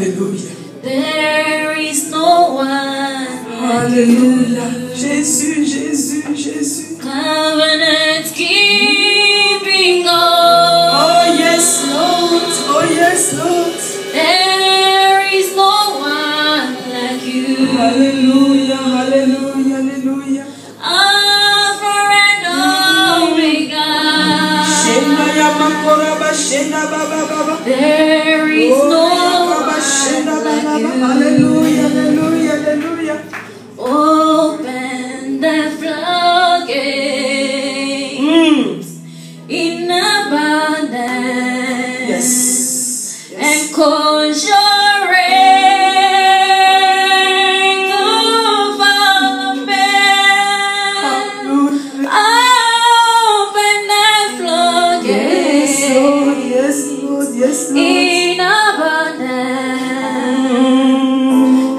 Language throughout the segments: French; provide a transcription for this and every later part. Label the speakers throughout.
Speaker 1: Alléluia.
Speaker 2: There is no one
Speaker 1: Alléluia. Jésus, Jésus, Jésus.
Speaker 2: covenant keeping God.
Speaker 1: Oh yes, Lord. Oh yes, Lord.
Speaker 2: There is no one like you.
Speaker 1: Alléluia, alléluia, alléluia.
Speaker 2: Alpha and Omega. There is no one like you.
Speaker 1: Alléluia, alléluia, alléluia.
Speaker 2: Open the floodgates in abundance.
Speaker 1: Yes.
Speaker 2: And cause your rain to fall upon. Open the floodgates
Speaker 1: Yes, Lord, yes, Lord.
Speaker 2: in abundance.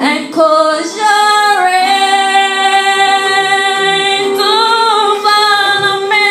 Speaker 2: And cause your rain to fall on me.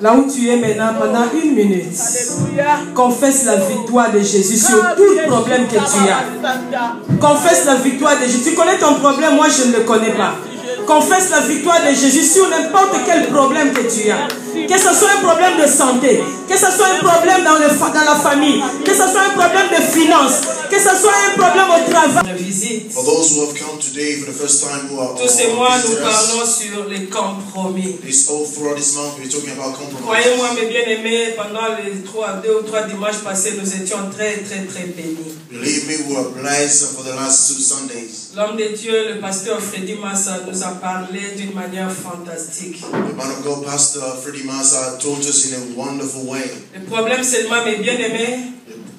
Speaker 1: Là où tu es maintenant, pendant 1 minute, confesse la victoire de Jésus sur tout problème que tu as. Confesse la victoire de Jésus. Tu connais ton problème, moi je ne le connais pas. Confesse la victoire de Jésus sur n'importe quel problème que tu as. Que ce soit un problème de santé, que ce soit un problème dans la famille, que ce soit un problème de finances, que ce soit un problème au travail.
Speaker 3: For those who have come today for the first time who are
Speaker 1: Tous ces mois, nous
Speaker 3: visitors,
Speaker 1: parlons sur les compromis.
Speaker 3: throughout this month we're talking about compromise.
Speaker 1: Croyez-moi, mes bien-aimés, pendant les 2 ou 3 dimanches passés, nous étions très bénis.
Speaker 3: Believe me, we were blessed for the last 2 Sundays.
Speaker 1: L'homme de Dieu, le pasteur Freddy Massa, nous a parlé d'une manière fantastique.
Speaker 3: The man of God, Pastor Freddie Massa, taught us in a wonderful way.
Speaker 1: Le problème seulement, mes bien-aimés,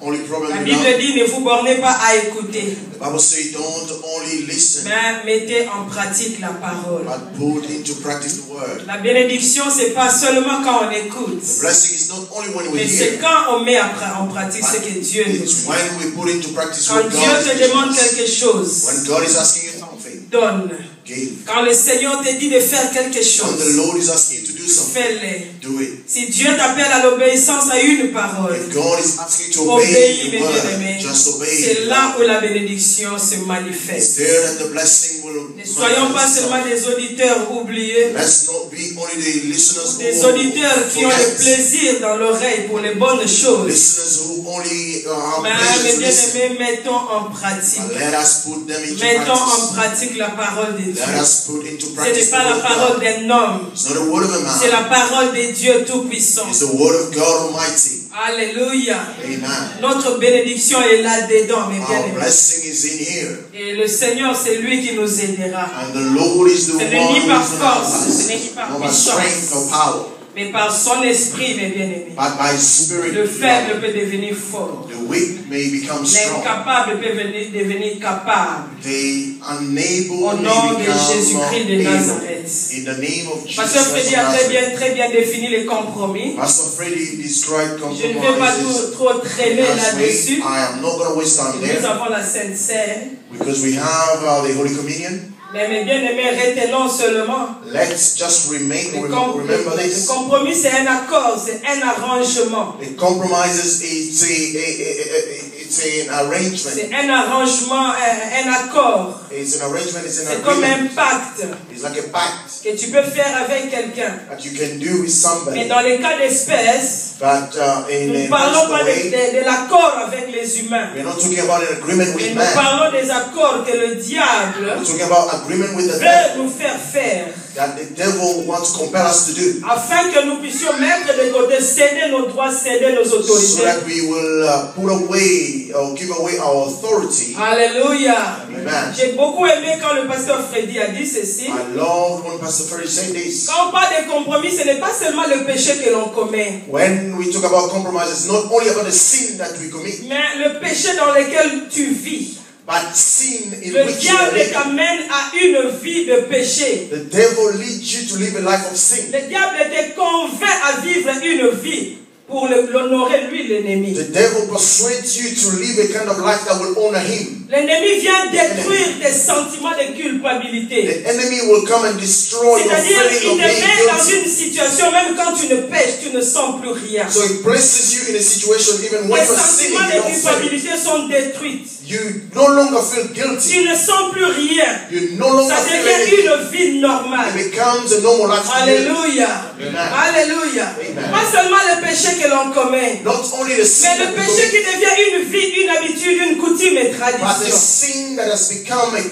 Speaker 3: The only problem
Speaker 1: la
Speaker 3: we
Speaker 1: Bible
Speaker 3: have,
Speaker 1: dit, ne vous bornez pas à écouter,
Speaker 3: the Bible says, don't only listen,
Speaker 1: mais mettez en pratique la parole.
Speaker 3: but put into practice the word.
Speaker 1: La bénédiction, c'est pas seulement quand on écoute,
Speaker 3: The blessing is not only when we
Speaker 1: mais c'est
Speaker 3: hear,
Speaker 1: quand on met en pratique ce que Dieu nous
Speaker 3: it's
Speaker 1: dit.
Speaker 3: when we put into practice
Speaker 1: Quand
Speaker 3: what
Speaker 1: Dieu
Speaker 3: God
Speaker 1: te
Speaker 3: teaches
Speaker 1: demande
Speaker 3: us.
Speaker 1: quelque chose,
Speaker 3: When God is asking you something,
Speaker 1: donne.
Speaker 3: give.
Speaker 1: Quand le Seigneur te dit de faire quelque
Speaker 3: When the
Speaker 1: chose,
Speaker 3: Lord is asking you to do something,
Speaker 1: fais-le.
Speaker 3: do it.
Speaker 1: Si Dieu t'appelle à l'obéissance à une parole,
Speaker 3: If God is asking you to
Speaker 1: obéis,
Speaker 3: obey
Speaker 1: mes
Speaker 3: the word,
Speaker 1: bien-aimés.
Speaker 3: just obey.
Speaker 1: C'est là où la bénédiction se
Speaker 3: It's
Speaker 1: manifeste.
Speaker 3: there that the blessing will
Speaker 1: Ne soyons pas
Speaker 3: manifest.
Speaker 1: seulement des auditeurs oubliés,
Speaker 3: Let's not be only the listeners
Speaker 1: des
Speaker 3: who
Speaker 1: auditeurs qui ont le
Speaker 3: forget.
Speaker 1: plaisir dans l'oreille pour les bonnes choses.
Speaker 3: Listeners who only have
Speaker 1: Mais
Speaker 3: pleasure
Speaker 1: mes
Speaker 3: to listen.
Speaker 1: bien-aimés, mettons en pratique.
Speaker 3: But let us put them into
Speaker 1: Mettons en
Speaker 3: practice.
Speaker 1: pratique la parole de Dieu.
Speaker 3: Let us put into
Speaker 1: Ce n'est
Speaker 3: practice the
Speaker 1: pas la
Speaker 3: word of
Speaker 1: parole
Speaker 3: God.
Speaker 1: d'un homme,
Speaker 3: It's not the word of a
Speaker 1: c'est
Speaker 3: man.
Speaker 1: la parole de Dieu Tout-Puissant.
Speaker 3: It's the word of God Almighty.
Speaker 1: Alléluia.
Speaker 3: Amen.
Speaker 1: Notre bénédiction est là-dedans, mes
Speaker 3: Our
Speaker 1: bien-aimés.
Speaker 3: blessing is in here.
Speaker 1: Et le Seigneur, c'est lui qui nous aidera.
Speaker 3: And the Lord is the
Speaker 1: Ce
Speaker 3: one
Speaker 1: n'est
Speaker 3: who
Speaker 1: ni
Speaker 3: is
Speaker 1: par
Speaker 3: going to help
Speaker 1: force, ce
Speaker 3: us.
Speaker 1: n'est ni par
Speaker 3: Not by strength
Speaker 1: puissance,
Speaker 3: or power,
Speaker 1: Mais par son esprit, mes bien-aimés,
Speaker 3: But by Spirit,
Speaker 1: le faible peut devenir fort.
Speaker 3: the weak may become strong.
Speaker 1: L'incapable peut devenir capable.
Speaker 3: The unable
Speaker 1: Au nom
Speaker 3: may
Speaker 1: de Jésus-Christ de
Speaker 3: become able.
Speaker 1: Nazareth.
Speaker 3: In the name of Jesus
Speaker 1: Pasteur
Speaker 3: Christ
Speaker 1: Freddy
Speaker 3: of
Speaker 1: a
Speaker 3: Nazareth.
Speaker 1: très bien défini les compromis.
Speaker 3: Pastor Freddy described
Speaker 1: Je ne vais pas
Speaker 3: compromises.
Speaker 1: trop traîner
Speaker 3: Last week,
Speaker 1: là-dessus.
Speaker 3: I am not going to waste time
Speaker 1: Nous
Speaker 3: there
Speaker 1: avons la Sainte Seine.
Speaker 3: because we have the Holy Communion.
Speaker 1: Mais mes bien-aimés, retenons seulement.
Speaker 3: Let's just remember
Speaker 1: Le
Speaker 3: this.
Speaker 1: compromis, c'est un accord, c'est un arrangement.
Speaker 3: The compromises, it's an arrangement.
Speaker 1: C'est un arrangement, un accord.
Speaker 3: It's an arrangement, it's an
Speaker 1: C'est comme un
Speaker 3: agreement.
Speaker 1: pacte
Speaker 3: It's like a pact
Speaker 1: que tu peux faire avec quelqu'un.
Speaker 3: that you can do with
Speaker 1: Mais
Speaker 3: somebody.
Speaker 1: dans les cas d'espèce,
Speaker 3: But in
Speaker 1: nous ne
Speaker 3: a
Speaker 1: parlons pas
Speaker 3: personal way,
Speaker 1: de l'accord avec les humains.
Speaker 3: we're not talking about an agreement
Speaker 1: Mais
Speaker 3: with
Speaker 1: nous
Speaker 3: man.
Speaker 1: parlons des accords que le diable
Speaker 3: We're talking about agreement with the
Speaker 1: veut
Speaker 3: devil
Speaker 1: nous faire faire.
Speaker 3: that the devil wants to compel us to do,
Speaker 1: Afin que nous puissions mettre de côté, céder nos droits, céder nos
Speaker 3: so
Speaker 1: autorités.
Speaker 3: that we will put away or give away our authority.
Speaker 1: Alléluia.
Speaker 3: Amen.
Speaker 1: J'ai beaucoup aimé quand le pasteur Freddy a dit ceci.
Speaker 3: I love when Pastor Ferry said this.
Speaker 1: Quand on parle de compromis, ce n'est pas seulement le péché que l'on commet,
Speaker 3: When we talk about compromise, it's not only about the sin that we commit,
Speaker 1: mais le péché dans lequel tu vis.
Speaker 3: but sin in
Speaker 1: Le
Speaker 3: which you are
Speaker 1: diable
Speaker 3: living.
Speaker 1: t'amène à une vie de péché.
Speaker 3: The devil leads you to live a life of sin.
Speaker 1: Le diable te convainc à vivre une vie pour l'honorer, lui, l'ennemi.
Speaker 3: The devil persuades you to live a kind of life that will honor him.
Speaker 1: L'ennemi vient détruire tes sentiments de culpabilité.
Speaker 3: The enemy will come and destroy your
Speaker 1: C'est-à-dire
Speaker 3: feeling
Speaker 1: qu'il
Speaker 3: of
Speaker 1: te
Speaker 3: being
Speaker 1: met dans
Speaker 3: guilty.
Speaker 1: une situation, même quand tu ne pêches, tu ne sens plus rien.
Speaker 3: So it places you in a situation even when
Speaker 1: Tes
Speaker 3: you're sinning,
Speaker 1: sentiments
Speaker 3: you
Speaker 1: de
Speaker 3: don't feel it.
Speaker 1: culpabilité sont détruits.
Speaker 3: You no longer feel guilty.
Speaker 1: Tu ne sens plus rien.
Speaker 3: You no longer
Speaker 1: Ça
Speaker 3: feel
Speaker 1: devient
Speaker 3: anything.
Speaker 1: une vie normale.
Speaker 3: It becomes a normal life to you.
Speaker 1: Alléluia.
Speaker 3: Amen.
Speaker 1: Alléluia.
Speaker 3: Amen.
Speaker 1: Pas seulement le péché que l'on commet,
Speaker 3: Not only the sin
Speaker 1: mais le
Speaker 3: that we
Speaker 1: péché
Speaker 3: commit,
Speaker 1: qui devient une vie, une habitude, une coutume et
Speaker 3: but the
Speaker 1: tradition.
Speaker 3: sin that has become a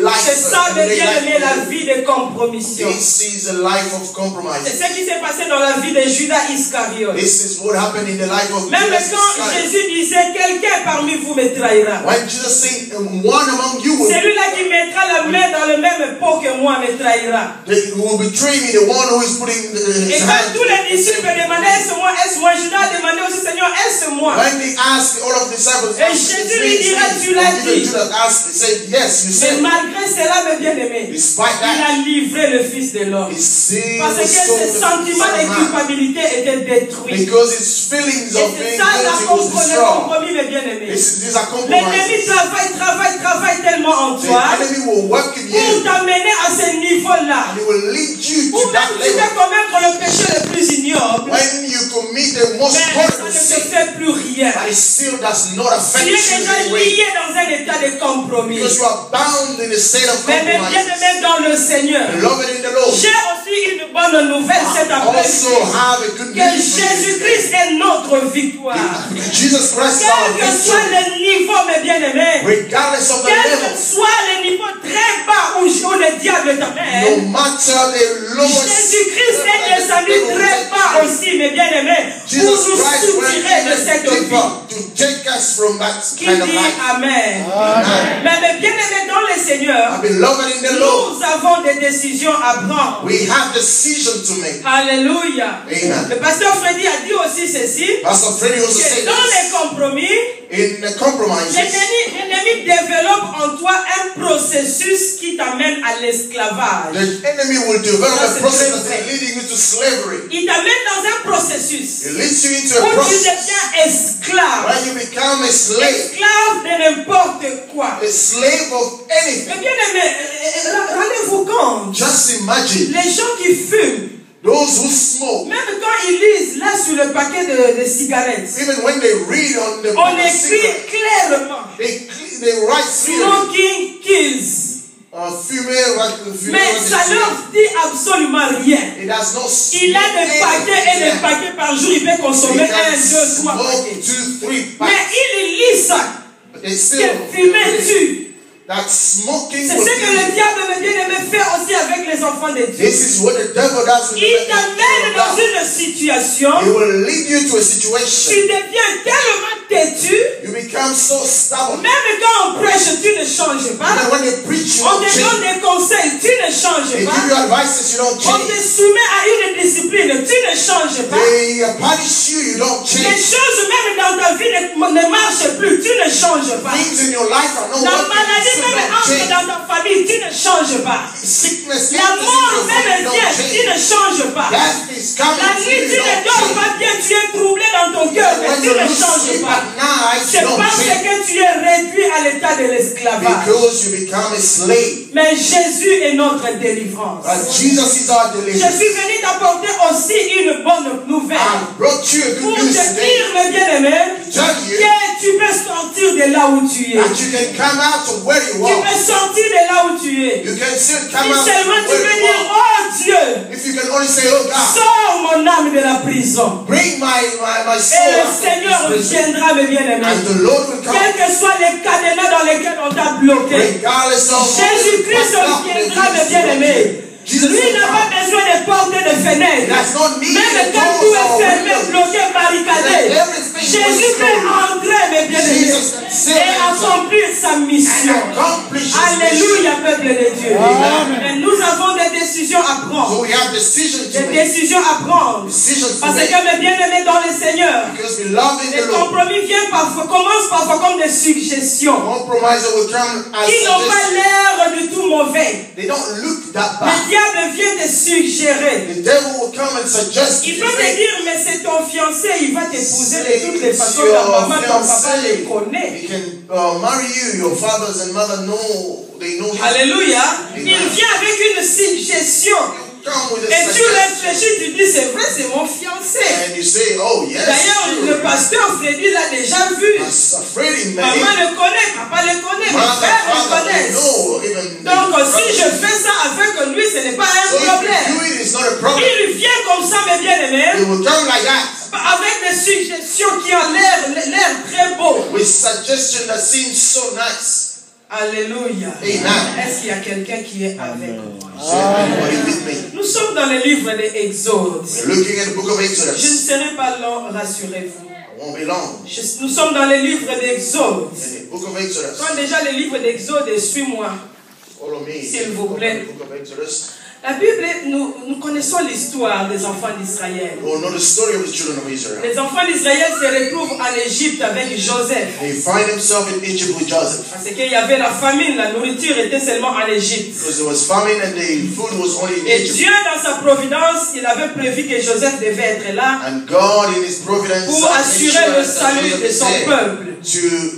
Speaker 3: life.
Speaker 1: C'est ça,
Speaker 3: a
Speaker 1: mes
Speaker 3: everyday
Speaker 1: bien-aimés,
Speaker 3: life.
Speaker 1: la vie de compromission.
Speaker 3: This is a life of
Speaker 1: C'est
Speaker 3: compromise.
Speaker 1: ce qui s'est passé dans la vie de Judas Iscariote.
Speaker 3: This is what happened in the life of
Speaker 1: Même
Speaker 3: Judas
Speaker 1: quand
Speaker 3: Iscariot.
Speaker 1: Jésus disait, quelqu'un parmi vous me trahira.
Speaker 3: When Jesus said, one among you will
Speaker 1: Celui-là qui mettra la main dans le même pot que moi me trahira.
Speaker 3: betray me, the one who is putting
Speaker 1: Et
Speaker 3: his
Speaker 1: quand
Speaker 3: hand.
Speaker 1: tous les disciples demandaient, est-ce moi, est-ce moi, Judas a demandé aussi, Seigneur, est-ce moi?
Speaker 3: When they asked all of the disciples,
Speaker 1: Et Jésus lui dira, tu l'as dit.
Speaker 3: Judas asked, he said, yes, you
Speaker 1: Mais
Speaker 3: said.
Speaker 1: malgré cela, mes bien-aimés,
Speaker 3: Despite
Speaker 1: il
Speaker 3: that,
Speaker 1: a livré le Fils de l'homme.
Speaker 3: he still
Speaker 1: Parce que
Speaker 3: sold
Speaker 1: ses
Speaker 3: the
Speaker 1: sentiments
Speaker 3: Son
Speaker 1: de
Speaker 3: of Man.
Speaker 1: culpabilité étaient détruits.
Speaker 3: Because his feelings
Speaker 1: Et
Speaker 3: of
Speaker 1: c'est
Speaker 3: being
Speaker 1: ça
Speaker 3: guilty was
Speaker 1: le
Speaker 3: destroyed.
Speaker 1: compromis, mes bien-aimés.
Speaker 3: These are
Speaker 1: L'ennemi
Speaker 3: compromises.
Speaker 1: travaille tellement en
Speaker 3: The
Speaker 1: toi
Speaker 3: enemy will work in
Speaker 1: pour
Speaker 3: you
Speaker 1: t'amener à ce niveau-là.
Speaker 3: and he will lead you
Speaker 1: Ou
Speaker 3: to
Speaker 1: même
Speaker 3: that
Speaker 1: tu
Speaker 3: level.
Speaker 1: peux commettre le péché le plus ignoble,
Speaker 3: When you commit the most
Speaker 1: mais ça
Speaker 3: horrible
Speaker 1: ne te
Speaker 3: sin,
Speaker 1: fait plus rien.
Speaker 3: but it still does not affect
Speaker 1: Tu
Speaker 3: you
Speaker 1: es
Speaker 3: in
Speaker 1: déjà
Speaker 3: any way.
Speaker 1: lié dans un état de compromis.
Speaker 3: Because you are bound in a state of
Speaker 1: Mais mes
Speaker 3: compromise.
Speaker 1: bien-aimés dans le Seigneur,
Speaker 3: Beloved in the Lord,
Speaker 1: j'ai aussi une bonne nouvelle cet après-midi.
Speaker 3: also have a good
Speaker 1: Que
Speaker 3: news for you.
Speaker 1: Jésus-Christ est notre victoire.
Speaker 3: Jesus Christ is our
Speaker 1: Quel que soit
Speaker 3: victory.
Speaker 1: le niveau, mes bien-aimés,
Speaker 3: Regardless of the
Speaker 1: quel que
Speaker 3: level,
Speaker 1: soit le niveau très bas où le diable
Speaker 3: no
Speaker 1: t'amène,
Speaker 3: matter the lowest,
Speaker 1: Jésus-Christ est descendu très bas aussi, mes bien-aimés, pour
Speaker 3: Jesus
Speaker 1: nous
Speaker 3: Christ went
Speaker 1: soutirer de cette
Speaker 3: even
Speaker 1: vie.
Speaker 3: deeper to take us from that
Speaker 1: Qui
Speaker 3: kind of
Speaker 1: dit
Speaker 3: life.
Speaker 1: Amen.
Speaker 3: Amen.
Speaker 1: Mais mes bien-aimés dans le Seigneur,
Speaker 3: Beloved in the Lord,
Speaker 1: nous avons des décisions à prendre.
Speaker 3: we have decision to make.
Speaker 1: Alléluia.
Speaker 3: Amen.
Speaker 1: Le pasteur Freddy a dit aussi ceci,
Speaker 3: Pastor Freddy also
Speaker 1: que
Speaker 3: said
Speaker 1: dans les
Speaker 3: this.
Speaker 1: compromis,
Speaker 3: In the compromises,
Speaker 1: l'ennemi développe en toi un processus qui t'amène à l'esclavage.
Speaker 3: the enemy will develop
Speaker 1: Ça,
Speaker 3: a
Speaker 1: c'est
Speaker 3: process
Speaker 1: très
Speaker 3: that
Speaker 1: vrai.
Speaker 3: is leading you to slavery.
Speaker 1: Il t'amène dans un processus
Speaker 3: It leads you into a
Speaker 1: où tu
Speaker 3: process
Speaker 1: deviens esclave.
Speaker 3: where you become a slave
Speaker 1: Esclave de n'importe quoi.
Speaker 3: of
Speaker 1: Mais
Speaker 3: anything.
Speaker 1: bien aimé, rendez-vous compte,
Speaker 3: Just imagine
Speaker 1: les gens qui fument,
Speaker 3: those who smoke,
Speaker 1: même quand ils lisent là sur le paquet de cigarettes,
Speaker 3: even when they read on the
Speaker 1: on
Speaker 3: pack of
Speaker 1: écrit
Speaker 3: cigarettes,
Speaker 1: clairement,
Speaker 3: they write clearly,
Speaker 1: smoking kills.
Speaker 3: female,
Speaker 1: Mais ça leur dit absolument rien.
Speaker 3: it does not
Speaker 1: Il a des paquets et des paquets par jour, il peut consommer
Speaker 3: He can
Speaker 1: 1, 2, 3
Speaker 3: smoke
Speaker 1: paquets.
Speaker 3: 2, 3
Speaker 1: Mais
Speaker 3: packs.
Speaker 1: il lit ça,
Speaker 3: But they
Speaker 1: que
Speaker 3: still
Speaker 1: fumer tue.
Speaker 3: that smoking
Speaker 1: C'est
Speaker 3: will
Speaker 1: ce que le
Speaker 3: kill you.
Speaker 1: diable, mes bien-aimés, fait aussi avec les enfants de Dieu.
Speaker 3: This is what the devil does with
Speaker 1: Il
Speaker 3: the
Speaker 1: t'amène dans
Speaker 3: devil.
Speaker 1: une situation,
Speaker 3: He will lead you to a
Speaker 1: tu
Speaker 3: situation.
Speaker 1: deviens tellement têtu,
Speaker 3: You become so stubborn.
Speaker 1: même quand on prêche, tu ne changes pas.
Speaker 3: Even when they preach, you
Speaker 1: On
Speaker 3: don't
Speaker 1: te donne
Speaker 3: change.
Speaker 1: des conseils, tu ne changes
Speaker 3: They
Speaker 1: pas.
Speaker 3: give you advices, you don't
Speaker 1: On te
Speaker 3: change.
Speaker 1: soumet à une discipline, tu ne changes pas.
Speaker 3: They punish you, you don't
Speaker 1: Les
Speaker 3: change.
Speaker 1: choses même dans ta vie ne marchent plus, tu ne changes pas.
Speaker 3: Things in your life are not
Speaker 1: La
Speaker 3: working,
Speaker 1: maladie
Speaker 3: you
Speaker 1: même
Speaker 3: don't
Speaker 1: entre
Speaker 3: change.
Speaker 1: dans ta famille, tu ne changes pas.
Speaker 3: Sickness
Speaker 1: La
Speaker 3: enters into
Speaker 1: mort
Speaker 3: your
Speaker 1: même
Speaker 3: family, you
Speaker 1: vient,
Speaker 3: don't
Speaker 1: tu ne
Speaker 3: change.
Speaker 1: changes pas.
Speaker 3: Death is coming
Speaker 1: La
Speaker 3: to
Speaker 1: nuit,
Speaker 3: you,
Speaker 1: tu
Speaker 3: you
Speaker 1: ne
Speaker 3: don't
Speaker 1: dors
Speaker 3: change.
Speaker 1: pas bien, tu es troublé dans ton cœur, mais
Speaker 3: When
Speaker 1: tu
Speaker 3: you
Speaker 1: ne
Speaker 3: lose
Speaker 1: changes
Speaker 3: sleep
Speaker 1: pas.
Speaker 3: at night, you
Speaker 1: C'est
Speaker 3: don't
Speaker 1: parce
Speaker 3: change.
Speaker 1: que tu es réduit à l'état de l'esclavage.
Speaker 3: Because you become a slave.
Speaker 1: Mais Jésus est notre délivrance.
Speaker 3: But Jesus is our
Speaker 1: Je
Speaker 3: deliverer.
Speaker 1: suis venu t'apporter aussi une bonne nouvelle.
Speaker 3: I brought you a
Speaker 1: Pour
Speaker 3: good
Speaker 1: te
Speaker 3: news today.
Speaker 1: dire, mes bien-aimés,
Speaker 3: Tell you
Speaker 1: que tu peux sortir de là où tu es.
Speaker 3: that you can come out of where you
Speaker 1: Tu
Speaker 3: are.
Speaker 1: peux sortir de là où tu es.
Speaker 3: You can still
Speaker 1: Si
Speaker 3: come out
Speaker 1: seulement
Speaker 3: of
Speaker 1: tu
Speaker 3: where
Speaker 1: peux
Speaker 3: you
Speaker 1: dire,
Speaker 3: are.
Speaker 1: oh Dieu,
Speaker 3: If you can only say, oh God,
Speaker 1: sors mon âme de la prison.
Speaker 3: bring my
Speaker 1: Et
Speaker 3: soul
Speaker 1: le
Speaker 3: out of
Speaker 1: Seigneur
Speaker 3: this prison.
Speaker 1: viendra, mes bien-aimés.
Speaker 3: And the Lord will come.
Speaker 1: Quels que soient les cadenas dans lesquels on t'a bloqué,
Speaker 3: Regardless of
Speaker 1: Jésus-Christ viendra, mes bien-aimés. Lui n'a pas besoin de portes et de fenêtres. Même quand tout est fermé, bloqué, barricadé, Jésus peut entrer, mes bien-aimés, et accomplir sa mission. Alléluia, peuple de Dieu. Et nous avons des décisions à
Speaker 3: So
Speaker 1: prendre.
Speaker 3: we have decisions to
Speaker 1: Des
Speaker 3: make.
Speaker 1: décisions à prendre.
Speaker 3: Decisions to
Speaker 1: Parce
Speaker 3: make.
Speaker 1: que mes bien-aimés dans le Seigneur,
Speaker 3: Because we love in
Speaker 1: les
Speaker 3: the Lord.
Speaker 1: compromis viennent parfois, commencent parfois comme des suggestions
Speaker 3: Compromise will come as
Speaker 1: qui n'ont pas
Speaker 3: suggestions.
Speaker 1: l'air du tout mauvais.
Speaker 3: They don't look that
Speaker 1: Le
Speaker 3: bad.
Speaker 1: diable vient te suggérer.
Speaker 3: The devil will come and suggest
Speaker 1: Il
Speaker 3: you.
Speaker 1: peut te dire, mais c'est ton fiancé, il va t'épouser de toutes les
Speaker 3: It's
Speaker 1: façons.
Speaker 3: your
Speaker 1: Ta maman, ton papa
Speaker 3: fiancé.
Speaker 1: les connaît.
Speaker 3: He can marry you. Your fathers and mother know. They know him.
Speaker 1: Alléluia. Il
Speaker 3: Amen.
Speaker 1: vient avec une suggestion.
Speaker 3: Come with a
Speaker 1: Et tu
Speaker 3: suggestion.
Speaker 1: réfléchis, tu dis, c'est vrai, c'est mon fiancé.
Speaker 3: And you say, oh yes,
Speaker 1: D'ailleurs, le
Speaker 3: sure.
Speaker 1: pasteur Freddy l'a déjà vu.
Speaker 3: As Freddie met
Speaker 1: Maman
Speaker 3: him.
Speaker 1: le connaît, papa le connaît, mes
Speaker 3: Mother,
Speaker 1: frères le
Speaker 3: father, they
Speaker 1: connaissent.
Speaker 3: know. Even
Speaker 1: Donc,
Speaker 3: the
Speaker 1: si je
Speaker 3: brothers.
Speaker 1: fais ça avec lui, ce n'est pas
Speaker 3: So
Speaker 1: un
Speaker 3: if you
Speaker 1: problème.
Speaker 3: do it, it's not a problem.
Speaker 1: Il vient comme ça, mes bien-aimés,
Speaker 3: It will come like that.
Speaker 1: avec des suggestions qui ont l'air très beau.
Speaker 3: With suggestion that seems so nice.
Speaker 1: Alléluia.
Speaker 3: Amen.
Speaker 1: Est-ce qu'il y a quelqu'un qui est avec moi?
Speaker 3: Is everybody with me?
Speaker 1: Nous sommes dans le livre de Exode.
Speaker 3: We're looking at the book of
Speaker 1: Je ne
Speaker 3: Exodus.
Speaker 1: serai pas long, rassurez-vous.
Speaker 3: It won't be long.
Speaker 1: Nous sommes dans le livre d'Exode.
Speaker 3: In the book of Exodus.
Speaker 1: Prends déjà le livre d'Exode et suis-moi.
Speaker 3: Follow me.
Speaker 1: S'il vous plaît.
Speaker 3: The book of Exodus.
Speaker 1: La Bible, nous connaissons l'histoire des enfants d'Israël.
Speaker 3: We'll know the story of the children of Israel.
Speaker 1: Les enfants d'Israël se retrouvent en Égypte avec Joseph.
Speaker 3: They find themselves in Egypt with Joseph.
Speaker 1: Parce qu'il y avait la famine, la nourriture était seulement en Égypte.
Speaker 3: Because there was famine and the food was only in
Speaker 1: Et
Speaker 3: Egypt.
Speaker 1: Dieu, dans sa providence, il avait prévu que Joseph devait être là
Speaker 3: And God in His providence
Speaker 1: pour assurer le salut de son
Speaker 3: to
Speaker 1: peuple.
Speaker 3: ensure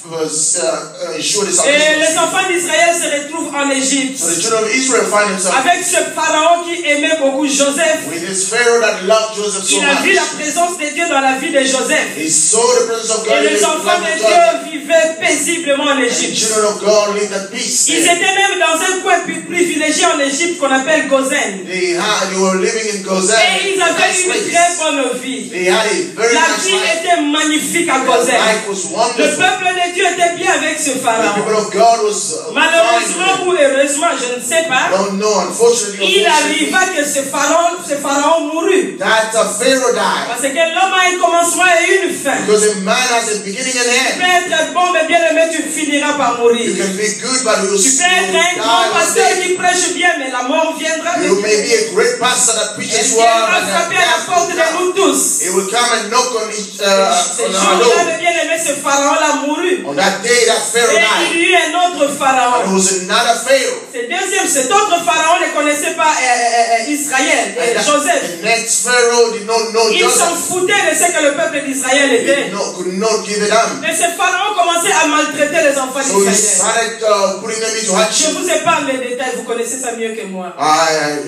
Speaker 3: the
Speaker 1: Et
Speaker 3: salvation.
Speaker 1: les enfants d'Israël se retrouvent en Égypte
Speaker 3: So the children of Israel find themselves
Speaker 1: avec ce pharaon qui aimait beaucoup Joseph.
Speaker 3: with this Pharaoh that loved Joseph so
Speaker 1: Il a vu la
Speaker 3: much.
Speaker 1: présence de Dieu dans la vie de Joseph.
Speaker 3: He saw the presence of God
Speaker 1: Et
Speaker 3: in
Speaker 1: les
Speaker 3: the
Speaker 1: enfants
Speaker 3: life
Speaker 1: de
Speaker 3: of Joseph.
Speaker 1: Dieu vivaient paisiblement en
Speaker 3: The
Speaker 1: Égypte.
Speaker 3: children of God lived at peace.
Speaker 1: Ils
Speaker 3: there.
Speaker 1: étaient même dans un coin privilégié en Égypte qu'on appelle Gozen.
Speaker 3: They were living in Gozan.
Speaker 1: Et ils avaient une très bonne vie.
Speaker 3: They had a very
Speaker 1: La
Speaker 3: nice
Speaker 1: vie
Speaker 3: life.
Speaker 1: était magnifique à
Speaker 3: Their
Speaker 1: Gozen.
Speaker 3: life was
Speaker 1: Le
Speaker 3: wonderful.
Speaker 1: peuple de Dieu était bien avec ce
Speaker 3: The
Speaker 1: pharaon.
Speaker 3: people of God was
Speaker 1: Malheureusement ou heureusement, je ne sais pas,
Speaker 3: don't know. Unfortunately,
Speaker 1: il arriva que ce pharaon mourut.
Speaker 3: that Pharaoh died.
Speaker 1: Parce que l'homme a un commencement et une fin.
Speaker 3: Because a man has a beginning and
Speaker 1: Tu
Speaker 3: end.
Speaker 1: peux être bon, mais bien aimé, tu finiras par
Speaker 3: You
Speaker 1: mourir.
Speaker 3: can be good, but you will
Speaker 1: Tu peux être un
Speaker 3: die
Speaker 1: grand
Speaker 3: one
Speaker 1: pasteur
Speaker 3: day.
Speaker 1: qui prêche bien, mais la mort viendra.
Speaker 3: You may be a great pastor that
Speaker 1: Et
Speaker 3: preaches
Speaker 1: Dieu
Speaker 3: well,
Speaker 1: va
Speaker 3: and
Speaker 1: frapper à la porte de nous tous.
Speaker 3: it will come and knock on
Speaker 1: Ce
Speaker 3: our
Speaker 1: jour-là,
Speaker 3: door.
Speaker 1: le bien-aimé, ce pharaon-là mourut.
Speaker 3: On that day, that Pharaoh
Speaker 1: Et
Speaker 3: died.
Speaker 1: il y eut un autre
Speaker 3: And
Speaker 1: pharaon.
Speaker 3: there was another Pharaoh.
Speaker 1: Cet autre pharaon ne connaissait pas Israël,
Speaker 3: And
Speaker 1: Joseph.
Speaker 3: the next Pharaoh did not know
Speaker 1: Ils s'en
Speaker 3: Joseph.
Speaker 1: foutaient de ce que le peuple d'Israël était.
Speaker 3: Could not give it up.
Speaker 1: Mais ce pharaon commençait à maltraiter les enfants
Speaker 3: So he
Speaker 1: d'Israël.
Speaker 3: started putting them into
Speaker 1: Je
Speaker 3: hardship.
Speaker 1: vous épargne les détails, vous connaissez ça mieux que moi.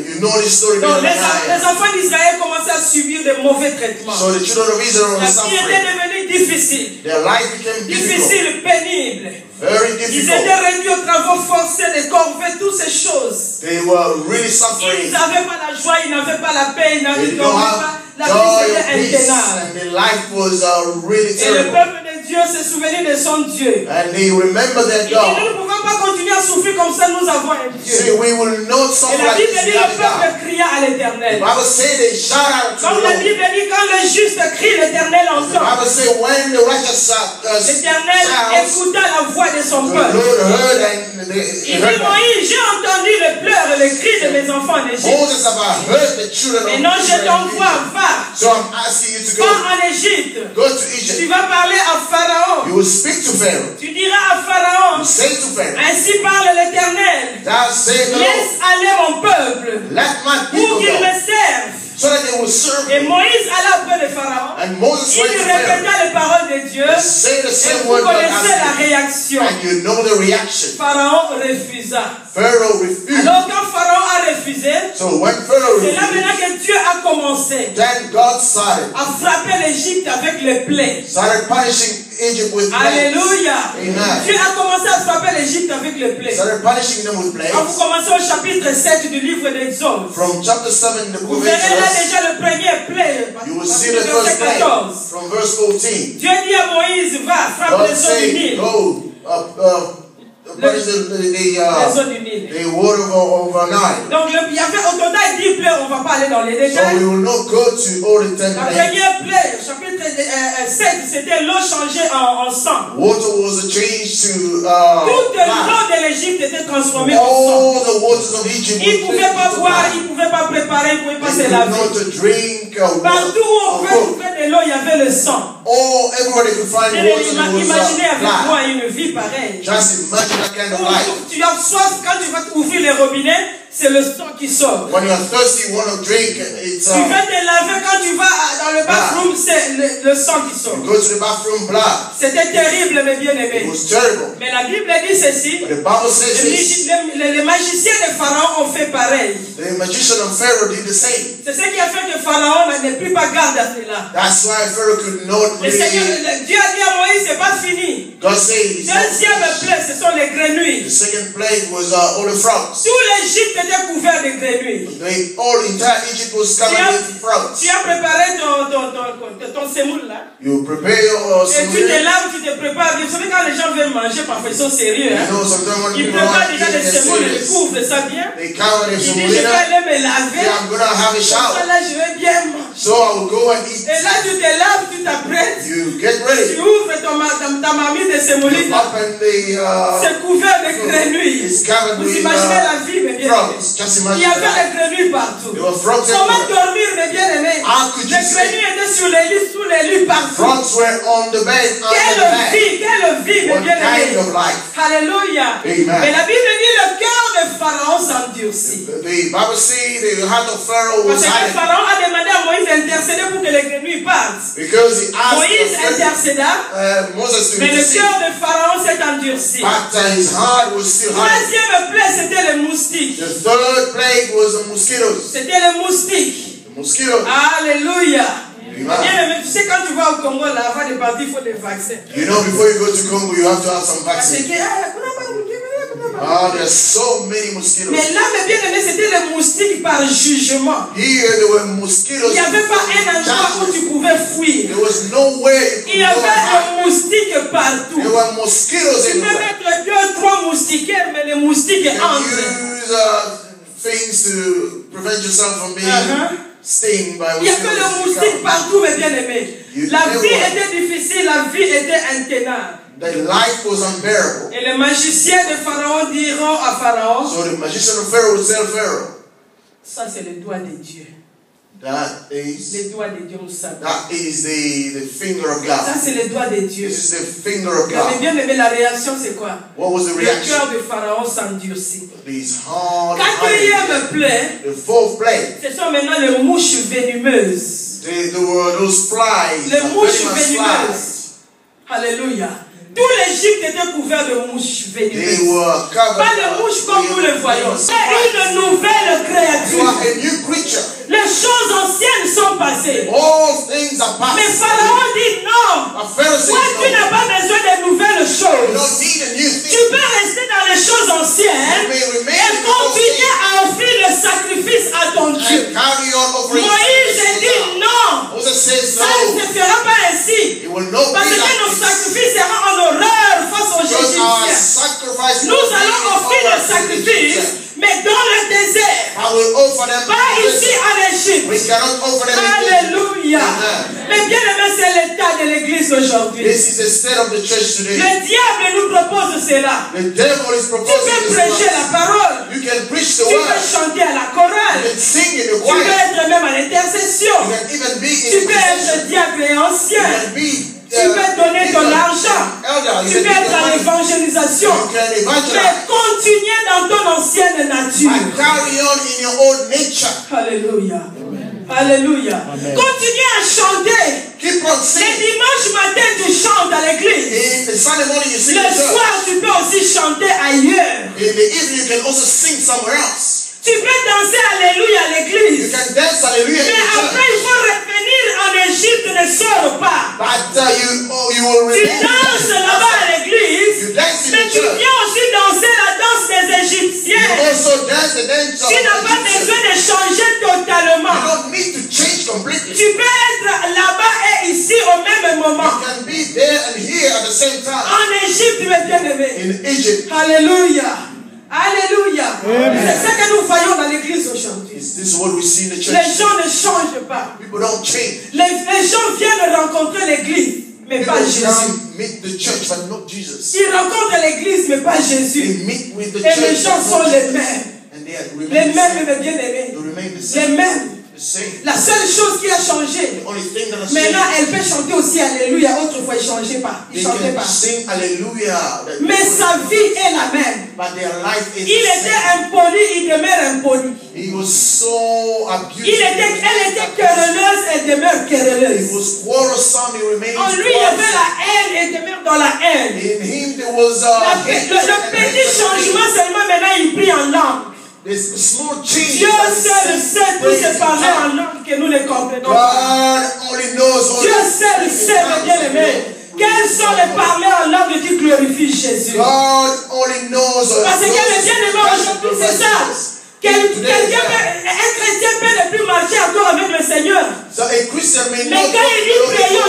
Speaker 3: You know this story
Speaker 1: Donc,
Speaker 3: better than I
Speaker 1: les
Speaker 3: am.
Speaker 1: enfants d'Israël commençaient à subir de mauvais traitements.
Speaker 3: So the children of Israel
Speaker 1: La
Speaker 3: were
Speaker 1: vie était
Speaker 3: suffering.
Speaker 1: devenue difficile.
Speaker 3: Their life became difficult.
Speaker 1: Difficile, pénible.
Speaker 3: Very
Speaker 1: Ils
Speaker 3: difficult.
Speaker 1: étaient réduits aux travaux forcés, des corvées, toutes ces choses.
Speaker 3: They were really
Speaker 1: Ils
Speaker 3: suffering.
Speaker 1: n'avaient pas la joie, ils n'avaient pas la paix, ils
Speaker 3: They
Speaker 1: n'avaient
Speaker 3: did not
Speaker 1: pas.
Speaker 3: have
Speaker 1: La
Speaker 3: joy
Speaker 1: vie
Speaker 3: or
Speaker 1: était
Speaker 3: peace.
Speaker 1: intenable.
Speaker 3: And their life was really
Speaker 1: Et le
Speaker 3: terrible.
Speaker 1: peuple de Dieu se souvenait de son Dieu.
Speaker 3: And they remembered their
Speaker 1: Il dit, nous
Speaker 3: God.
Speaker 1: ne pouvons va pas continuer à souffrir comme ça, nous avons un Dieu.
Speaker 3: See, we will not
Speaker 1: Et
Speaker 3: suffer
Speaker 1: la
Speaker 3: like
Speaker 1: Bible
Speaker 3: this.
Speaker 1: dit,
Speaker 3: We have
Speaker 1: le
Speaker 3: God.
Speaker 1: peuple cria à l'Éternel.
Speaker 3: The Bible says they shout out to
Speaker 1: Comme
Speaker 3: the
Speaker 1: la
Speaker 3: Lord.
Speaker 1: Bible dit, quand le juste crie, l'Éternel
Speaker 3: The
Speaker 1: entend.
Speaker 3: Bible says when the righteous
Speaker 1: L'Éternel
Speaker 3: shouts,
Speaker 1: écouta la voix de son
Speaker 3: the
Speaker 1: peuple.
Speaker 3: Lord heard and
Speaker 1: Il
Speaker 3: they
Speaker 1: dit,
Speaker 3: heard them.
Speaker 1: Moïse, j'ai entendu les pleurs et les cris de mes enfants en Égypte.
Speaker 3: Moses have heard the children of
Speaker 1: Maintenant, je
Speaker 3: Israel.
Speaker 1: t'envoie, va,
Speaker 3: So I'm asking you to
Speaker 1: va
Speaker 3: go.
Speaker 1: en Égypte.
Speaker 3: Go to
Speaker 1: Tu
Speaker 3: Egypt.
Speaker 1: vas parler à Pharaon.
Speaker 3: You will speak to Pharaoh.
Speaker 1: Tu diras à Pharaon,
Speaker 3: You say to Pharaoh,
Speaker 1: ainsi parle l'Éternel.
Speaker 3: thou say the
Speaker 1: Laisse
Speaker 3: Lord,
Speaker 1: aller mon peuple
Speaker 3: let my
Speaker 1: pour
Speaker 3: people
Speaker 1: qu'ils
Speaker 3: go,
Speaker 1: me servent.
Speaker 3: so that they will serve
Speaker 1: Et
Speaker 3: me.
Speaker 1: Moïse alla auprès de Pharaon.
Speaker 3: And Moses
Speaker 1: Il
Speaker 3: went
Speaker 1: lui
Speaker 3: to Pharaoh.
Speaker 1: répéta les paroles de Dieu.
Speaker 3: Say the
Speaker 1: Et
Speaker 3: same
Speaker 1: vous
Speaker 3: word God
Speaker 1: connaissez la
Speaker 3: asked you.
Speaker 1: réaction.
Speaker 3: And you know the reaction.
Speaker 1: Pharaon refusa.
Speaker 3: Pharaoh refused.
Speaker 1: Alors quand Pharaon a refusé,
Speaker 3: So when Pharaoh
Speaker 1: c'est là
Speaker 3: refused,
Speaker 1: maintenant que Dieu a commencé
Speaker 3: then God started
Speaker 1: à frapper l'Égypte avec les plaies.
Speaker 3: punishing Egypt with plagues.
Speaker 1: Alléluia.
Speaker 3: Amen.
Speaker 1: Dieu a commencé à frapper l'Égypte avec les plaies.
Speaker 3: Started punishing them with
Speaker 1: Quand vous
Speaker 3: plagues.
Speaker 1: commencez au chapitre 7 du livre d'Exode,
Speaker 3: From chapter 7 in the
Speaker 1: vous
Speaker 3: book of
Speaker 1: verrez là
Speaker 3: Exodus,
Speaker 1: déjà le premier plaie.
Speaker 3: you will
Speaker 1: Parce
Speaker 3: see
Speaker 1: que
Speaker 3: the first
Speaker 1: verset
Speaker 3: plague
Speaker 1: 14.
Speaker 3: from verse 14.
Speaker 1: Dieu dit à Moïse, va, frappe
Speaker 3: God
Speaker 1: les eaux du
Speaker 3: say,
Speaker 1: Nil.
Speaker 3: go, punish
Speaker 1: Les eaux du Nil.
Speaker 3: the water over Nile.
Speaker 1: Donc il y avait au total 10 plaies, on ne va pas aller dans les
Speaker 3: So
Speaker 1: détails.
Speaker 3: we will not go to all the 10
Speaker 1: La
Speaker 3: plagues.
Speaker 1: première plaie, chapitre 7, c'était l'eau changée en sang.
Speaker 3: Water was changed to
Speaker 1: Toute
Speaker 3: blood.
Speaker 1: l'eau de l'Égypte était transformée en sang.
Speaker 3: All the waters of Egypt
Speaker 1: Ils ne
Speaker 3: were
Speaker 1: pouvaient pas
Speaker 3: changed to
Speaker 1: boire,
Speaker 3: blood.
Speaker 1: ils ne pouvaient pas préparer, ils ne pouvaient pas
Speaker 3: They
Speaker 1: se
Speaker 3: could
Speaker 1: laver.
Speaker 3: not drink
Speaker 1: Partout où on
Speaker 3: or
Speaker 1: pouvait
Speaker 3: cook.
Speaker 1: trouver de l'eau, il y avait le sang.
Speaker 3: All everybody could find
Speaker 1: Et
Speaker 3: water that was
Speaker 1: imaginez avec
Speaker 3: blood.
Speaker 1: moi une vie pareille.
Speaker 3: Just imagine that kind of life.
Speaker 1: Tu as soif, quand tu vas ouvrir les robinets, c'est le sang qui sort.
Speaker 3: When you are thirsty, you want to drink. It's
Speaker 1: Tu vas te laver, quand tu vas dans le bathroom, c'est le sang qui sort.
Speaker 3: you go to the bathroom, blood.
Speaker 1: C'était terrible, mes
Speaker 3: It
Speaker 1: bien-aimés.
Speaker 3: was terrible.
Speaker 1: Mais la Bible dit ceci.
Speaker 3: But the Bible says this.
Speaker 1: Les magiciens de Pharaon ont fait pareil.
Speaker 3: The magician of Pharaoh did the same.
Speaker 1: C'est ce qui a fait que Pharaon n'ait plus pas garde à cela.
Speaker 3: That's why Pharaoh could not
Speaker 1: Le Seigneur,
Speaker 3: really.
Speaker 1: Dieu a dit à Moïse, c'est pas fini.
Speaker 3: God said it's not
Speaker 1: Deuxième
Speaker 3: finished.
Speaker 1: plaie, ce sont les grenouilles.
Speaker 3: The second plague was all the frogs.
Speaker 1: Tout l'Égypte était couvert de grenouilles.
Speaker 3: All entire Egypt was covered with frogs.
Speaker 1: Tu as préparé ton semoule là.
Speaker 3: You prepare your
Speaker 1: Et tu te
Speaker 3: semolina.
Speaker 1: laves, tu te prépares. Vous savez, quand les gens veulent manger, parfois ils sont sérieux.
Speaker 3: You
Speaker 1: Hein?
Speaker 3: know, sometimes when
Speaker 1: Ils
Speaker 3: people
Speaker 1: préparent
Speaker 3: are
Speaker 1: déjà les
Speaker 3: eating, they're
Speaker 1: semoules, ils
Speaker 3: serious.
Speaker 1: couvrent ça bien.
Speaker 3: They cover their
Speaker 1: Ils disent, je vais
Speaker 3: semolina.
Speaker 1: aller me laver.
Speaker 3: Yeah, I'm gonna have a
Speaker 1: Comme ça,
Speaker 3: shower.
Speaker 1: là, je vais bien manger.
Speaker 3: So I will go and eat.
Speaker 1: Et là, tu te laves, tu t'apprêtes.
Speaker 3: You get
Speaker 1: Tu
Speaker 3: ready.
Speaker 1: ouvres ta marmite de
Speaker 3: You
Speaker 1: sémoulite.
Speaker 3: open the
Speaker 1: C'est couvert de grenouilles.
Speaker 3: it's covered
Speaker 1: Vous
Speaker 3: with
Speaker 1: imaginez la vie, mes bien-aimés.
Speaker 3: frogs. Just
Speaker 1: Il
Speaker 3: imagine
Speaker 1: y avait
Speaker 3: that.
Speaker 1: des grenouilles partout.
Speaker 3: There were frogs
Speaker 1: Comment
Speaker 3: everywhere.
Speaker 1: dormir, mes bien-aimés?
Speaker 3: How could you
Speaker 1: Les
Speaker 3: sleep?
Speaker 1: grenouilles étaient sur les lits, sous les lits, partout.
Speaker 3: Frogs were on the bed, under the
Speaker 1: Quelle
Speaker 3: bed.
Speaker 1: vie, mes
Speaker 3: What
Speaker 1: bien-aimés.
Speaker 3: kind of life?
Speaker 1: Alléluia.
Speaker 3: Amen.
Speaker 1: Mais la Bible dit le cœur de Pharaon s'endurcit.
Speaker 3: The Bible says the heart of Pharaoh
Speaker 1: Parce
Speaker 3: was
Speaker 1: que
Speaker 3: hardened
Speaker 1: Pharaon a demandé à Moïse d'intercéder pour que les grenouilles partent.
Speaker 3: because he asked
Speaker 1: Moïse intercéda,
Speaker 3: Moses to
Speaker 1: mais le
Speaker 3: intercede.
Speaker 1: cœur de Pharaon s'est endurci.
Speaker 3: But his heart was still hardened.
Speaker 1: Troisième plaie, c'était les moustiques.
Speaker 3: The third plague was the mosquitoes.
Speaker 1: C'était les moustiques.
Speaker 3: The mosquitoes.
Speaker 1: Alléluia.
Speaker 3: Amen.
Speaker 1: Bien aimé, tu sais, quand tu vas au Congo, là, avant de partir, il faut des vaccins.
Speaker 3: You know, before you go to Congo, you have to have some
Speaker 1: Parce
Speaker 3: vaccine.
Speaker 1: que,
Speaker 3: There's so many mosquitoes.
Speaker 1: mais là, mes bien-aimés, c'était les moustiques par jugement.
Speaker 3: Here there were mosquitoes.
Speaker 1: Il n'y avait pas un endroit où tu pouvais fuir.
Speaker 3: There was nowhere you
Speaker 1: Il y
Speaker 3: could go and hide.
Speaker 1: avait des moustiques partout.
Speaker 3: There were mosquitoes
Speaker 1: Tu peux
Speaker 3: everywhere.
Speaker 1: mettre 2 ou 3 moustiquaires, mais les moustiques
Speaker 3: You can
Speaker 1: entrent.
Speaker 3: use things to prevent yourself from being stung by
Speaker 1: Il y avait les moustiques partout, mes bien-aimés. La vie était difficile, la vie était intenable.
Speaker 3: The life was unbearable.
Speaker 1: Et les magiciens de Pharaon diront à Pharaon,
Speaker 3: So the magician of Pharaoh would tell Pharaoh,
Speaker 1: ça c'est le doigt de Dieu.
Speaker 3: that is
Speaker 1: Le doigt de Dieu, nous savons.
Speaker 3: the finger of
Speaker 1: Ça
Speaker 3: God.
Speaker 1: c'est le doigt de Dieu.
Speaker 3: This is the finger of
Speaker 1: Mais
Speaker 3: God.
Speaker 1: bien aimé, la réaction c'est quoi?
Speaker 3: What was the
Speaker 1: Le
Speaker 3: reaction?
Speaker 1: cœur de Pharaon s'endurcit.
Speaker 3: These hard,
Speaker 1: Quatrième plaie,
Speaker 3: the fourth plague.
Speaker 1: ce sont maintenant les mouches venimeuses.
Speaker 3: There were those flies,
Speaker 1: Les mouches
Speaker 3: venomous
Speaker 1: venimeuses. Alléluia. Tout l'Égypte était couvert de mouches
Speaker 3: They
Speaker 1: venimeuses.
Speaker 3: were covered.
Speaker 1: Pas de mouches comme nous le voyons. C'est une nouvelle
Speaker 3: You
Speaker 1: créature.
Speaker 3: are a new creature.
Speaker 1: Les choses anciennes sont passées.
Speaker 3: All things are
Speaker 1: Mais
Speaker 3: past.
Speaker 1: Pharaon dit non.
Speaker 3: A Pharisee,
Speaker 1: Toi, tu
Speaker 3: no.
Speaker 1: n'as pas besoin de nouvelles
Speaker 3: You
Speaker 1: choses.
Speaker 3: don't need a new
Speaker 1: Tu
Speaker 3: thing.
Speaker 1: peux rester dans les choses
Speaker 3: You
Speaker 1: anciennes
Speaker 3: may remain
Speaker 1: et
Speaker 3: in the old
Speaker 1: continuer
Speaker 3: thing
Speaker 1: à offrir le sacrifice à ton Dieu.
Speaker 3: and carry on offering
Speaker 1: Moïse
Speaker 3: sacrifices to
Speaker 1: dit
Speaker 3: God.
Speaker 1: non.
Speaker 3: Moses says
Speaker 1: Ça ne
Speaker 3: no.
Speaker 1: se fera pas ainsi.
Speaker 3: It will not
Speaker 1: Parce
Speaker 3: be
Speaker 1: que
Speaker 3: like
Speaker 1: nos
Speaker 3: this.
Speaker 1: sacrifices seront en horreur face aux
Speaker 3: Because our
Speaker 1: Égyptiens.
Speaker 3: sacrifice
Speaker 1: Nous
Speaker 3: will be offer them.
Speaker 1: Pas ici en Égypte.
Speaker 3: We cannot offer them.
Speaker 1: Alléluia.
Speaker 3: Amen.
Speaker 1: Mais bien aimé, c'est l'état de l'église aujourd'hui.
Speaker 3: This is the state of the church today.
Speaker 1: Le diable nous propose cela.
Speaker 3: The devil is
Speaker 1: Tu
Speaker 3: proposing
Speaker 1: peux
Speaker 3: this
Speaker 1: prêcher
Speaker 3: to
Speaker 1: la
Speaker 3: us.
Speaker 1: parole.
Speaker 3: You can preach the
Speaker 1: Tu peux
Speaker 3: word.
Speaker 1: chanter à la
Speaker 3: You
Speaker 1: chorale.
Speaker 3: can sing in the
Speaker 1: Tu peux
Speaker 3: choir.
Speaker 1: être même à l'intercession.
Speaker 3: You can even be
Speaker 1: Tu
Speaker 3: in
Speaker 1: peux
Speaker 3: the
Speaker 1: être diacre et
Speaker 3: You
Speaker 1: ancien.
Speaker 3: can be
Speaker 1: Tu peux donner ton argent.
Speaker 3: elder.
Speaker 1: Tu peux être en évangélisation.
Speaker 3: You can
Speaker 1: Mais
Speaker 3: evangelize.
Speaker 1: continuez dans ton ancienne nature.
Speaker 3: And carry on in your old nature.
Speaker 1: Alléluia. Alléluia. Continuez à chanter.
Speaker 3: Keep on
Speaker 1: Le
Speaker 3: singing.
Speaker 1: dimanche matin, tu chantes à l'église.
Speaker 3: In the Sunday morning you sing
Speaker 1: Le
Speaker 3: in church.
Speaker 1: soir, tu peux aussi chanter ailleurs.
Speaker 3: In the evening you can also sing somewhere else.
Speaker 1: Tu peux danser Alléluia à
Speaker 3: You
Speaker 1: l'église.
Speaker 3: can dance hallelujah in
Speaker 1: Mais
Speaker 3: the
Speaker 1: après,
Speaker 3: church.
Speaker 1: il faut revenir en Égypte, ne sors pas.
Speaker 3: But you will
Speaker 1: Tu
Speaker 3: remain.
Speaker 1: danses là-bas à l'église.
Speaker 3: You dance in
Speaker 1: Mais
Speaker 3: the
Speaker 1: tu
Speaker 3: church.
Speaker 1: viens aussi danser la danse des
Speaker 3: You
Speaker 1: Égyptiens.
Speaker 3: also dance the dance of
Speaker 1: Tu n'as pas
Speaker 3: Egyptians.
Speaker 1: besoin de changer
Speaker 3: You
Speaker 1: totalement.
Speaker 3: don't need to change completely.
Speaker 1: Tu peux être là-bas et ici au même moment.
Speaker 3: You can be there and here at the same time.
Speaker 1: En Égypte, mes bien-aimés.
Speaker 3: In Egypt.
Speaker 1: Alléluia. Alléluia. C'est ça que nous voyons dans l'église aujourd'hui.
Speaker 3: This is what we see in the
Speaker 1: Les
Speaker 3: church.
Speaker 1: gens ne changent pas.
Speaker 3: People don't change.
Speaker 1: Les gens viennent rencontrer l'église, mais pas
Speaker 3: People
Speaker 1: Jésus.
Speaker 3: come meet the church but not Jesus.
Speaker 1: Ils rencontrent l'église, mais pas
Speaker 3: They
Speaker 1: Jésus.
Speaker 3: meet with the
Speaker 1: Et les
Speaker 3: church
Speaker 1: gens
Speaker 3: but
Speaker 1: sont
Speaker 3: not
Speaker 1: les
Speaker 3: Jesus.
Speaker 1: mêmes.
Speaker 3: And they are
Speaker 1: Les
Speaker 3: remain the
Speaker 1: mêmes,
Speaker 3: same.
Speaker 1: mes bien-aimés.
Speaker 3: They remain the
Speaker 1: Les
Speaker 3: same.
Speaker 1: mêmes.
Speaker 3: The same.
Speaker 1: La seule chose qui a changé,
Speaker 3: The only thing that has
Speaker 1: maintenant
Speaker 3: changed.
Speaker 1: elle peut chanter aussi Alléluia. Autrefois, ils ne changeaient pas. Ils
Speaker 3: They
Speaker 1: ne chantaient
Speaker 3: can
Speaker 1: pas.
Speaker 3: sing hallelujah.
Speaker 1: Mais sa vie est la même.
Speaker 3: But their life is
Speaker 1: Il
Speaker 3: the
Speaker 1: était
Speaker 3: same.
Speaker 1: impoli, il demeure impoli.
Speaker 3: He was so abusive.
Speaker 1: Elle était querelleuse, elle demeure
Speaker 3: He
Speaker 1: querelleuse.
Speaker 3: was quarrelsome. He remained
Speaker 1: En lui, il y avait
Speaker 3: quarrelsome.
Speaker 1: la haine et demeure dans la haine.
Speaker 3: In him there was
Speaker 1: Le petit changement seulement maintenant il prie en langue.
Speaker 3: This small change.
Speaker 1: Dieu seul sait tous ces parler en langue que nous ne comprenons pas.
Speaker 3: God only knows.
Speaker 1: Dieu seul sait, mes bien-aimés, quels sont les parler en langue qui glorifient Jésus.
Speaker 3: God only knows.
Speaker 1: Parce que les bien-aimés aujourd'hui, c'est ça. Un chrétien peut ne plus marcher encore avec le Seigneur.
Speaker 3: So a Christian may
Speaker 1: Mais
Speaker 3: not
Speaker 1: quand il dit prions,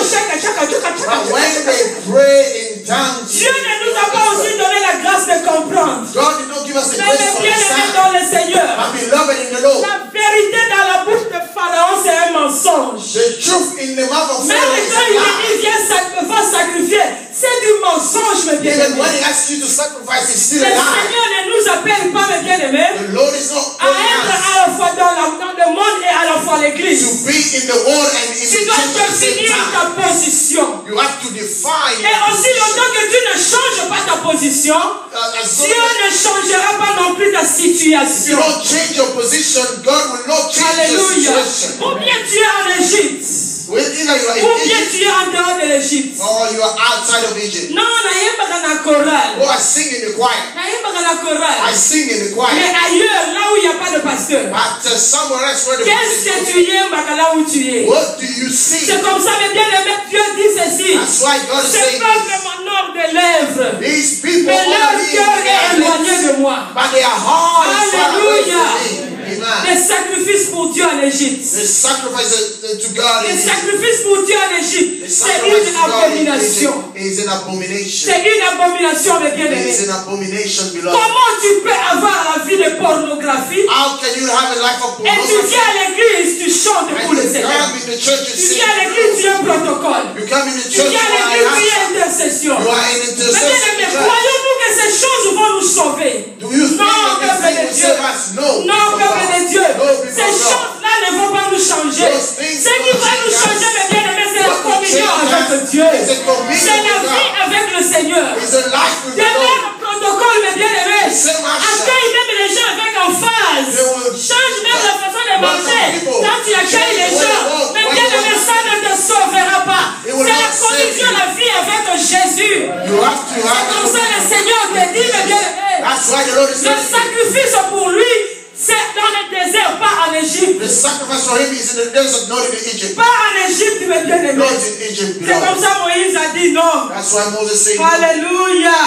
Speaker 3: but when they pray in tongues,
Speaker 1: Dieu ne nous a pas aussi donné la grâce de comprendre.
Speaker 3: God did not give us the
Speaker 1: Mais
Speaker 3: grace
Speaker 1: les
Speaker 3: to
Speaker 1: bien-aimés
Speaker 3: understand.
Speaker 1: dans le Seigneur,
Speaker 3: I'm beloved in the Lord.
Speaker 1: la vérité dans la bouche de Pharaon, c'est un mensonge.
Speaker 3: The truth in the mouth of
Speaker 1: Même
Speaker 3: Pharaoh is
Speaker 1: quand
Speaker 3: a lie.
Speaker 1: il vient va sacrifier, c'est du mensonge, mes
Speaker 3: Even
Speaker 1: bien-aimés.
Speaker 3: when he asks you to sacrifice, it's still
Speaker 1: Le
Speaker 3: a lie.
Speaker 1: Seigneur ne nous appelle pas, mes bien-aimés,
Speaker 3: The Lord is not
Speaker 1: à être
Speaker 3: calling
Speaker 1: à la fois dans le monde et à la fois
Speaker 3: us
Speaker 1: l'église.
Speaker 3: to be in the world and in
Speaker 1: Tu
Speaker 3: the
Speaker 1: dois
Speaker 3: church at the same
Speaker 1: définir
Speaker 3: time.
Speaker 1: ta position.
Speaker 3: You have to define.
Speaker 1: Et aussi longtemps que tu ne changes pas ta position,
Speaker 3: As long
Speaker 1: Dieu
Speaker 3: as
Speaker 1: ne changera pas non plus ta
Speaker 3: if you
Speaker 1: situation.
Speaker 3: don't change your position, God will not change your
Speaker 1: Alléluia.
Speaker 3: situation.
Speaker 1: Ou bien tu es en Égypte,
Speaker 3: Either you are
Speaker 1: ou
Speaker 3: in
Speaker 1: bien
Speaker 3: Egypt
Speaker 1: tu es en dehors de l'Égypte.
Speaker 3: or you are outside of Egypt.
Speaker 1: Non, naïmbaka na chorale.
Speaker 3: Oh, I sing in the choir.
Speaker 1: Naïmbaka na
Speaker 3: I
Speaker 1: chorale.
Speaker 3: sing in the
Speaker 1: Mais
Speaker 3: choir.
Speaker 1: ailleurs, là où il n'y a pas de pasteur.
Speaker 3: But somewhere else where the
Speaker 1: Qu'est-ce que tu es, mbaka, là où tu es?
Speaker 3: what do you see?
Speaker 1: C'est comme ça, mais bien aimé, Dieu dit ceci.
Speaker 3: That's why God is
Speaker 1: Ce
Speaker 3: saying
Speaker 1: peuple m'honore de lèvres,
Speaker 3: these people
Speaker 1: mais leur
Speaker 3: honor me
Speaker 1: cœur
Speaker 3: with
Speaker 1: est
Speaker 3: their
Speaker 1: éloigné
Speaker 3: lips,
Speaker 1: de moi.
Speaker 3: but their heart is far away
Speaker 1: Alléluia.
Speaker 3: from me. Amen.
Speaker 1: Des sacrifices pour Dieu en Égypte.
Speaker 3: The sacrifice to God
Speaker 1: Les
Speaker 3: is
Speaker 1: sacrifices pour Dieu en Égypte,
Speaker 3: the
Speaker 1: c'est
Speaker 3: sacrifice
Speaker 1: une
Speaker 3: to God
Speaker 1: abomination.
Speaker 3: is an abomination.
Speaker 1: C'est une abomination, mes
Speaker 3: It
Speaker 1: bien-aimés.
Speaker 3: is an abomination, beloved.
Speaker 1: Comment tu peux avoir la vie de pornographie
Speaker 3: How can you have a life of
Speaker 1: et tu
Speaker 3: pornography?
Speaker 1: viens à l'église, tu chantes
Speaker 3: And
Speaker 1: pour le
Speaker 3: you
Speaker 1: Seigneur.
Speaker 3: come in the church and
Speaker 1: Tu
Speaker 3: sing.
Speaker 1: viens à l'église, tu es un protocole.
Speaker 3: You come in the
Speaker 1: Tu
Speaker 3: church,
Speaker 1: viens à
Speaker 3: you are
Speaker 1: l'église, tu es
Speaker 3: an
Speaker 1: intercession.
Speaker 3: You are in
Speaker 1: Mais
Speaker 3: intercession.
Speaker 1: bien-aimés, croyons-nous que ces choses vont nous sauver?
Speaker 3: Do you think
Speaker 1: Non,
Speaker 3: that
Speaker 1: peuple
Speaker 3: this
Speaker 1: de
Speaker 3: thing will
Speaker 1: Dieu.
Speaker 3: save us? No.
Speaker 1: Non, peuple de Dieu.
Speaker 3: No, people
Speaker 1: Ces
Speaker 3: of God.
Speaker 1: choses-là ne vont pas nous changer.
Speaker 3: Those things
Speaker 1: Ce qui va nous changer, mes bien-aimés, c'est la communion avec Dieu. C'est la vie avec le Seigneur.
Speaker 3: It's a life with the
Speaker 1: Demeure
Speaker 3: Lord.
Speaker 1: le protocole, mes bien-aimés.
Speaker 3: C'est ma
Speaker 1: Accueille même les gens avec emphase. Change même la façon de manger. Quand tu accueilles les gens, mes bien-aimés, ça ne te sauvera pas. C'est la condition de la vie avec Jésus.
Speaker 3: You have to have
Speaker 1: Comme ça, le Seigneur te dit, mes bien-aimés,
Speaker 3: That's why the Lord is
Speaker 1: le
Speaker 3: saying
Speaker 1: sacrifice pour lui, c'est dans le désert, pas en Égypte.
Speaker 3: the sacrifice for him is in the desert, not in Egypt.
Speaker 1: Pas en Égypte, mes bien-aimés.
Speaker 3: Not in Egypt,
Speaker 1: C'est comme
Speaker 3: beloved.
Speaker 1: ça Moïse a dit non.
Speaker 3: That's why Moses said no.
Speaker 1: Alléluia.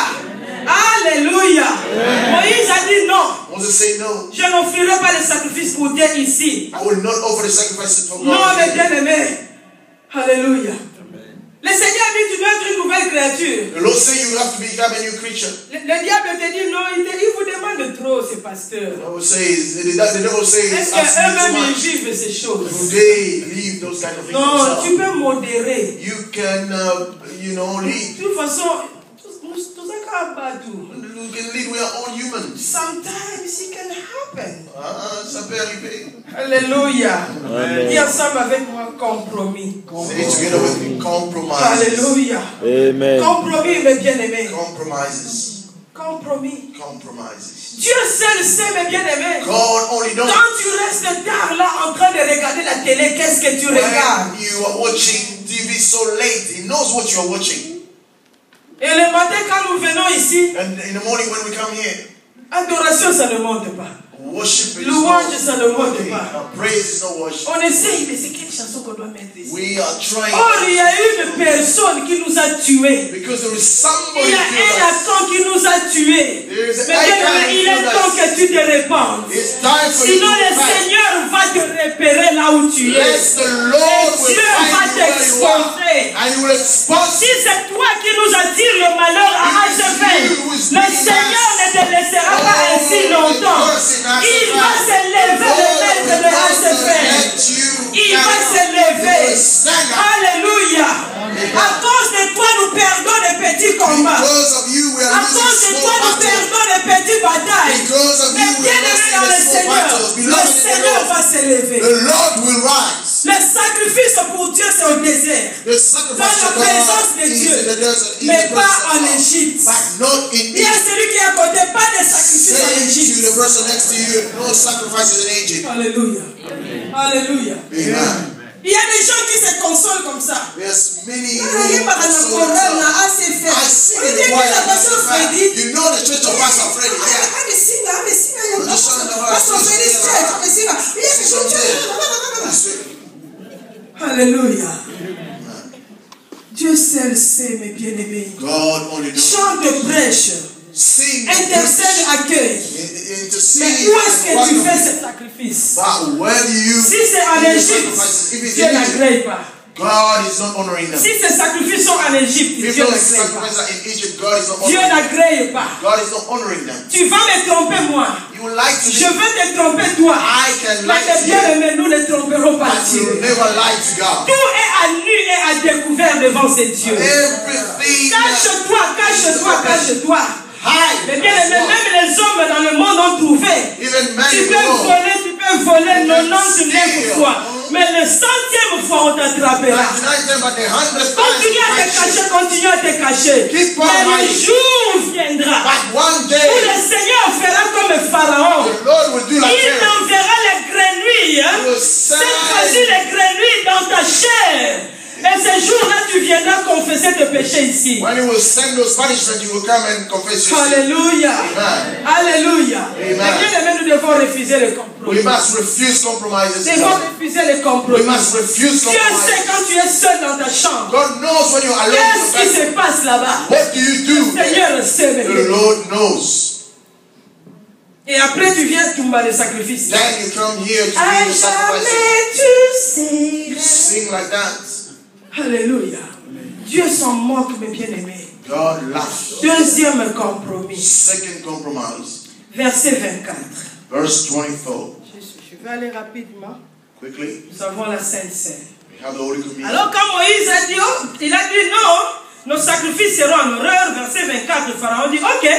Speaker 1: Alléluia. Moïse a dit non.
Speaker 3: Moses said no.
Speaker 1: Je n'offrirai pas le sacrifice pour Dieu ici.
Speaker 3: I will not offer the sacrifice for God.
Speaker 1: Non, mes bien-aimés. Alléluia. Le Seigneur dit tu dois être une nouvelle créature.
Speaker 3: The Lord says you have to become a new creature.
Speaker 1: Le diable te dit non, il vous demande trop, ces pasteurs.
Speaker 3: The devil says,
Speaker 1: est-ce qu'eux-mêmes ils vivent ces choses?
Speaker 3: do they leave those kind of things?
Speaker 1: Non, tu peux modérer.
Speaker 3: You can, lead.
Speaker 1: De toute façon, tout ça quand
Speaker 3: You can lead. We are all humans.
Speaker 1: sometimes it can happen.
Speaker 3: Ça peut arriver.
Speaker 1: Alléluia. Dis ensemble avec moi compromis.
Speaker 3: Say it together with me. Compromises.
Speaker 1: Alléluia.
Speaker 4: Amen.
Speaker 1: Compromis, mes bien-aimés.
Speaker 3: Compromises.
Speaker 1: Compromis.
Speaker 3: Compromises.
Speaker 1: Dieu seul sait, mes bien-aimés.
Speaker 3: God only knows.
Speaker 1: Quand tu restes tard là en train de regarder la télé, qu'est-ce que tu regardes?
Speaker 3: When you are watching TV so late, He knows what you are watching.
Speaker 1: Et le matin quand nous venons ici,
Speaker 3: And in the morning when we come here,
Speaker 1: adoration ça ne monte pas.
Speaker 3: worship is
Speaker 1: Louange ça ne monte
Speaker 3: not
Speaker 1: pas.
Speaker 3: praise is not worship.
Speaker 1: On essaye, mais c'est quelle chanson qu'on doit mettre ici?
Speaker 3: We are trying.
Speaker 1: Or, il y a une personne qui nous a tués.
Speaker 3: Because there is
Speaker 1: Il
Speaker 3: somebody
Speaker 1: y a un
Speaker 3: here.
Speaker 1: accent qui nous a tués.
Speaker 3: There is
Speaker 1: Mais
Speaker 3: an
Speaker 1: bien,
Speaker 3: icon
Speaker 1: il est
Speaker 3: in
Speaker 1: temps
Speaker 3: us.
Speaker 1: que tu te répandes.
Speaker 3: It's time for you
Speaker 1: Sinon,
Speaker 3: to
Speaker 1: le
Speaker 3: repent.
Speaker 1: Seigneur va te repérer là où tu es.
Speaker 3: Lest the Lord
Speaker 1: Et
Speaker 3: will
Speaker 1: Dieu va
Speaker 3: find you where you are.
Speaker 1: t'exposer.
Speaker 3: And He will expose
Speaker 1: Si
Speaker 3: you.
Speaker 1: c'est toi qui nous attires le malheur à HFN, le Seigneur ne te laissera pas ainsi longtemps. Il va se lever le maître de HFN. Il va se lever. Alléluia. À cause de toi, nous perdons des petits combats.
Speaker 3: Because of you, we
Speaker 1: À
Speaker 3: are
Speaker 1: cause
Speaker 3: losing
Speaker 1: de
Speaker 3: small
Speaker 1: toi, nous
Speaker 3: battles.
Speaker 1: perdons des petites batailles.
Speaker 3: Because of
Speaker 1: Mais
Speaker 3: you, we
Speaker 1: bien
Speaker 3: are
Speaker 1: aimé dans le
Speaker 3: losing small
Speaker 1: Seigneur,
Speaker 3: battles.
Speaker 1: le
Speaker 3: Beloved in the
Speaker 1: Seigneur
Speaker 3: Lord,
Speaker 1: va se lever.
Speaker 3: the Lord will rise.
Speaker 1: Le sacrifice pour Dieu, c'est au désert.
Speaker 3: The sacrifice
Speaker 1: Dans la
Speaker 3: of
Speaker 1: présence
Speaker 3: God
Speaker 1: de
Speaker 3: is
Speaker 1: Dieu.
Speaker 3: in the desert, in
Speaker 1: Mais
Speaker 3: the
Speaker 1: pas
Speaker 3: presence
Speaker 1: en
Speaker 3: of God.
Speaker 1: Égypte.
Speaker 3: But not in
Speaker 1: Il y a
Speaker 3: Egypt.
Speaker 1: celui qui est à côté, pas de sacrifice en
Speaker 3: Say to
Speaker 1: Égypte.
Speaker 3: the person next to you, no sacrifices in Egypt.
Speaker 1: Alléluia. Alléluia.
Speaker 3: Amen.
Speaker 1: Il y a des gens qui se consolent comme ça.
Speaker 3: There's many
Speaker 1: Il
Speaker 3: who
Speaker 1: y a
Speaker 3: console
Speaker 1: des
Speaker 3: themselves. I sing in the choir. You know the church of Pastor Freddy, yeah.
Speaker 1: Alléluia. Dieu seul sait, mes bien-aimés.
Speaker 3: God only knows.
Speaker 1: Chante, prêche,
Speaker 3: Sing,
Speaker 1: intercède, accueille.
Speaker 3: intercede.
Speaker 1: Mais où est-ce que tu fais ce sacrifice?
Speaker 3: But where do you
Speaker 1: Si c'est en
Speaker 3: do the
Speaker 1: Égypte,
Speaker 3: sacrifices? If it's
Speaker 1: Dieu
Speaker 3: in Egypt,
Speaker 1: n'agrée pas.
Speaker 3: God is not honoring them.
Speaker 1: Si ces sacrifices sont en Égypte,
Speaker 3: If
Speaker 1: Dieu
Speaker 3: those
Speaker 1: n'agrée pas.
Speaker 3: sacrifices are in Egypt, God is not
Speaker 1: Dieu
Speaker 3: honoring them.
Speaker 1: n'agrée pas.
Speaker 3: God is not honoring them.
Speaker 1: Tu vas me tromper, moi.
Speaker 3: You would like to
Speaker 1: Je
Speaker 3: be,
Speaker 1: vais te tromper, toi.
Speaker 3: I can
Speaker 1: Mais
Speaker 3: lie to
Speaker 1: bien
Speaker 3: you,
Speaker 1: aimé, nous ne tromperons pas
Speaker 3: but you will
Speaker 1: Dieu.
Speaker 3: never lie to God.
Speaker 1: Tout est à nu et à découvert devant ces dieux.
Speaker 3: Everything
Speaker 1: Cache-toi, cache-toi, cache-toi.
Speaker 3: hide.
Speaker 1: Mais bien aimé, même les hommes dans le monde ont trouvé.
Speaker 3: Even men
Speaker 1: Tu
Speaker 3: in
Speaker 1: peux
Speaker 3: the world.
Speaker 1: voler 99 fois. Mais le 100e fois, on t'attrapera. Continue à te cacher, continue à te cacher.
Speaker 3: Keep on
Speaker 1: Mais le
Speaker 3: hiding.
Speaker 1: jour viendra
Speaker 3: But one
Speaker 1: où
Speaker 3: day,
Speaker 1: le Seigneur fera comme Pharaon.
Speaker 3: the Lord will do like
Speaker 1: Il
Speaker 3: Pharaoh.
Speaker 1: enverra les grenouilles.
Speaker 3: He will
Speaker 1: C'est
Speaker 3: send
Speaker 1: traduit les grenouilles dans ta chair. Et ce jour-là, tu viendras confesser tes péchés ici.
Speaker 3: when He will send those punishments, you will come and confess your sin.
Speaker 1: Alléluia.
Speaker 3: Amen.
Speaker 1: Alléluia.
Speaker 3: Amen.
Speaker 1: Mais bien aimé, nous devons refuser le
Speaker 3: We
Speaker 1: compromis.
Speaker 3: must refuse compromises.
Speaker 1: Nous devons refuser le
Speaker 3: We
Speaker 1: compromis.
Speaker 3: must refuse
Speaker 1: Dieu sait
Speaker 3: compromises.
Speaker 1: quand tu es seul dans ta chambre.
Speaker 3: God knows when you're alone in
Speaker 1: Qu'est-ce qui
Speaker 3: your
Speaker 1: se
Speaker 3: bedroom.
Speaker 1: passe là-bas?
Speaker 3: What do you do?
Speaker 1: Seigneur le sait, mes
Speaker 3: The
Speaker 1: bien-aimés.
Speaker 3: Lord knows.
Speaker 1: Et après, tu viens tomber le sacrifice.
Speaker 3: Then you come here to
Speaker 1: À
Speaker 3: do the sacrifice.
Speaker 1: jamais tu
Speaker 3: You
Speaker 1: sais.
Speaker 3: sing like that.
Speaker 1: Alléluia. Dieu s'en moque, mes bien-aimés.
Speaker 3: God laughs.
Speaker 1: Deuxième compromis.
Speaker 3: Second compromise.
Speaker 1: Verset 24.
Speaker 3: Verse 24.
Speaker 1: Je vais aller rapidement.
Speaker 3: Quickly.
Speaker 1: Nous avons la Sainte Seine.
Speaker 3: We have the Holy Communion.
Speaker 1: Alors quand Moïse a dit, oh, il a dit non, nos sacrifices seront en horreur. Verset 24, le Pharaon dit, ok,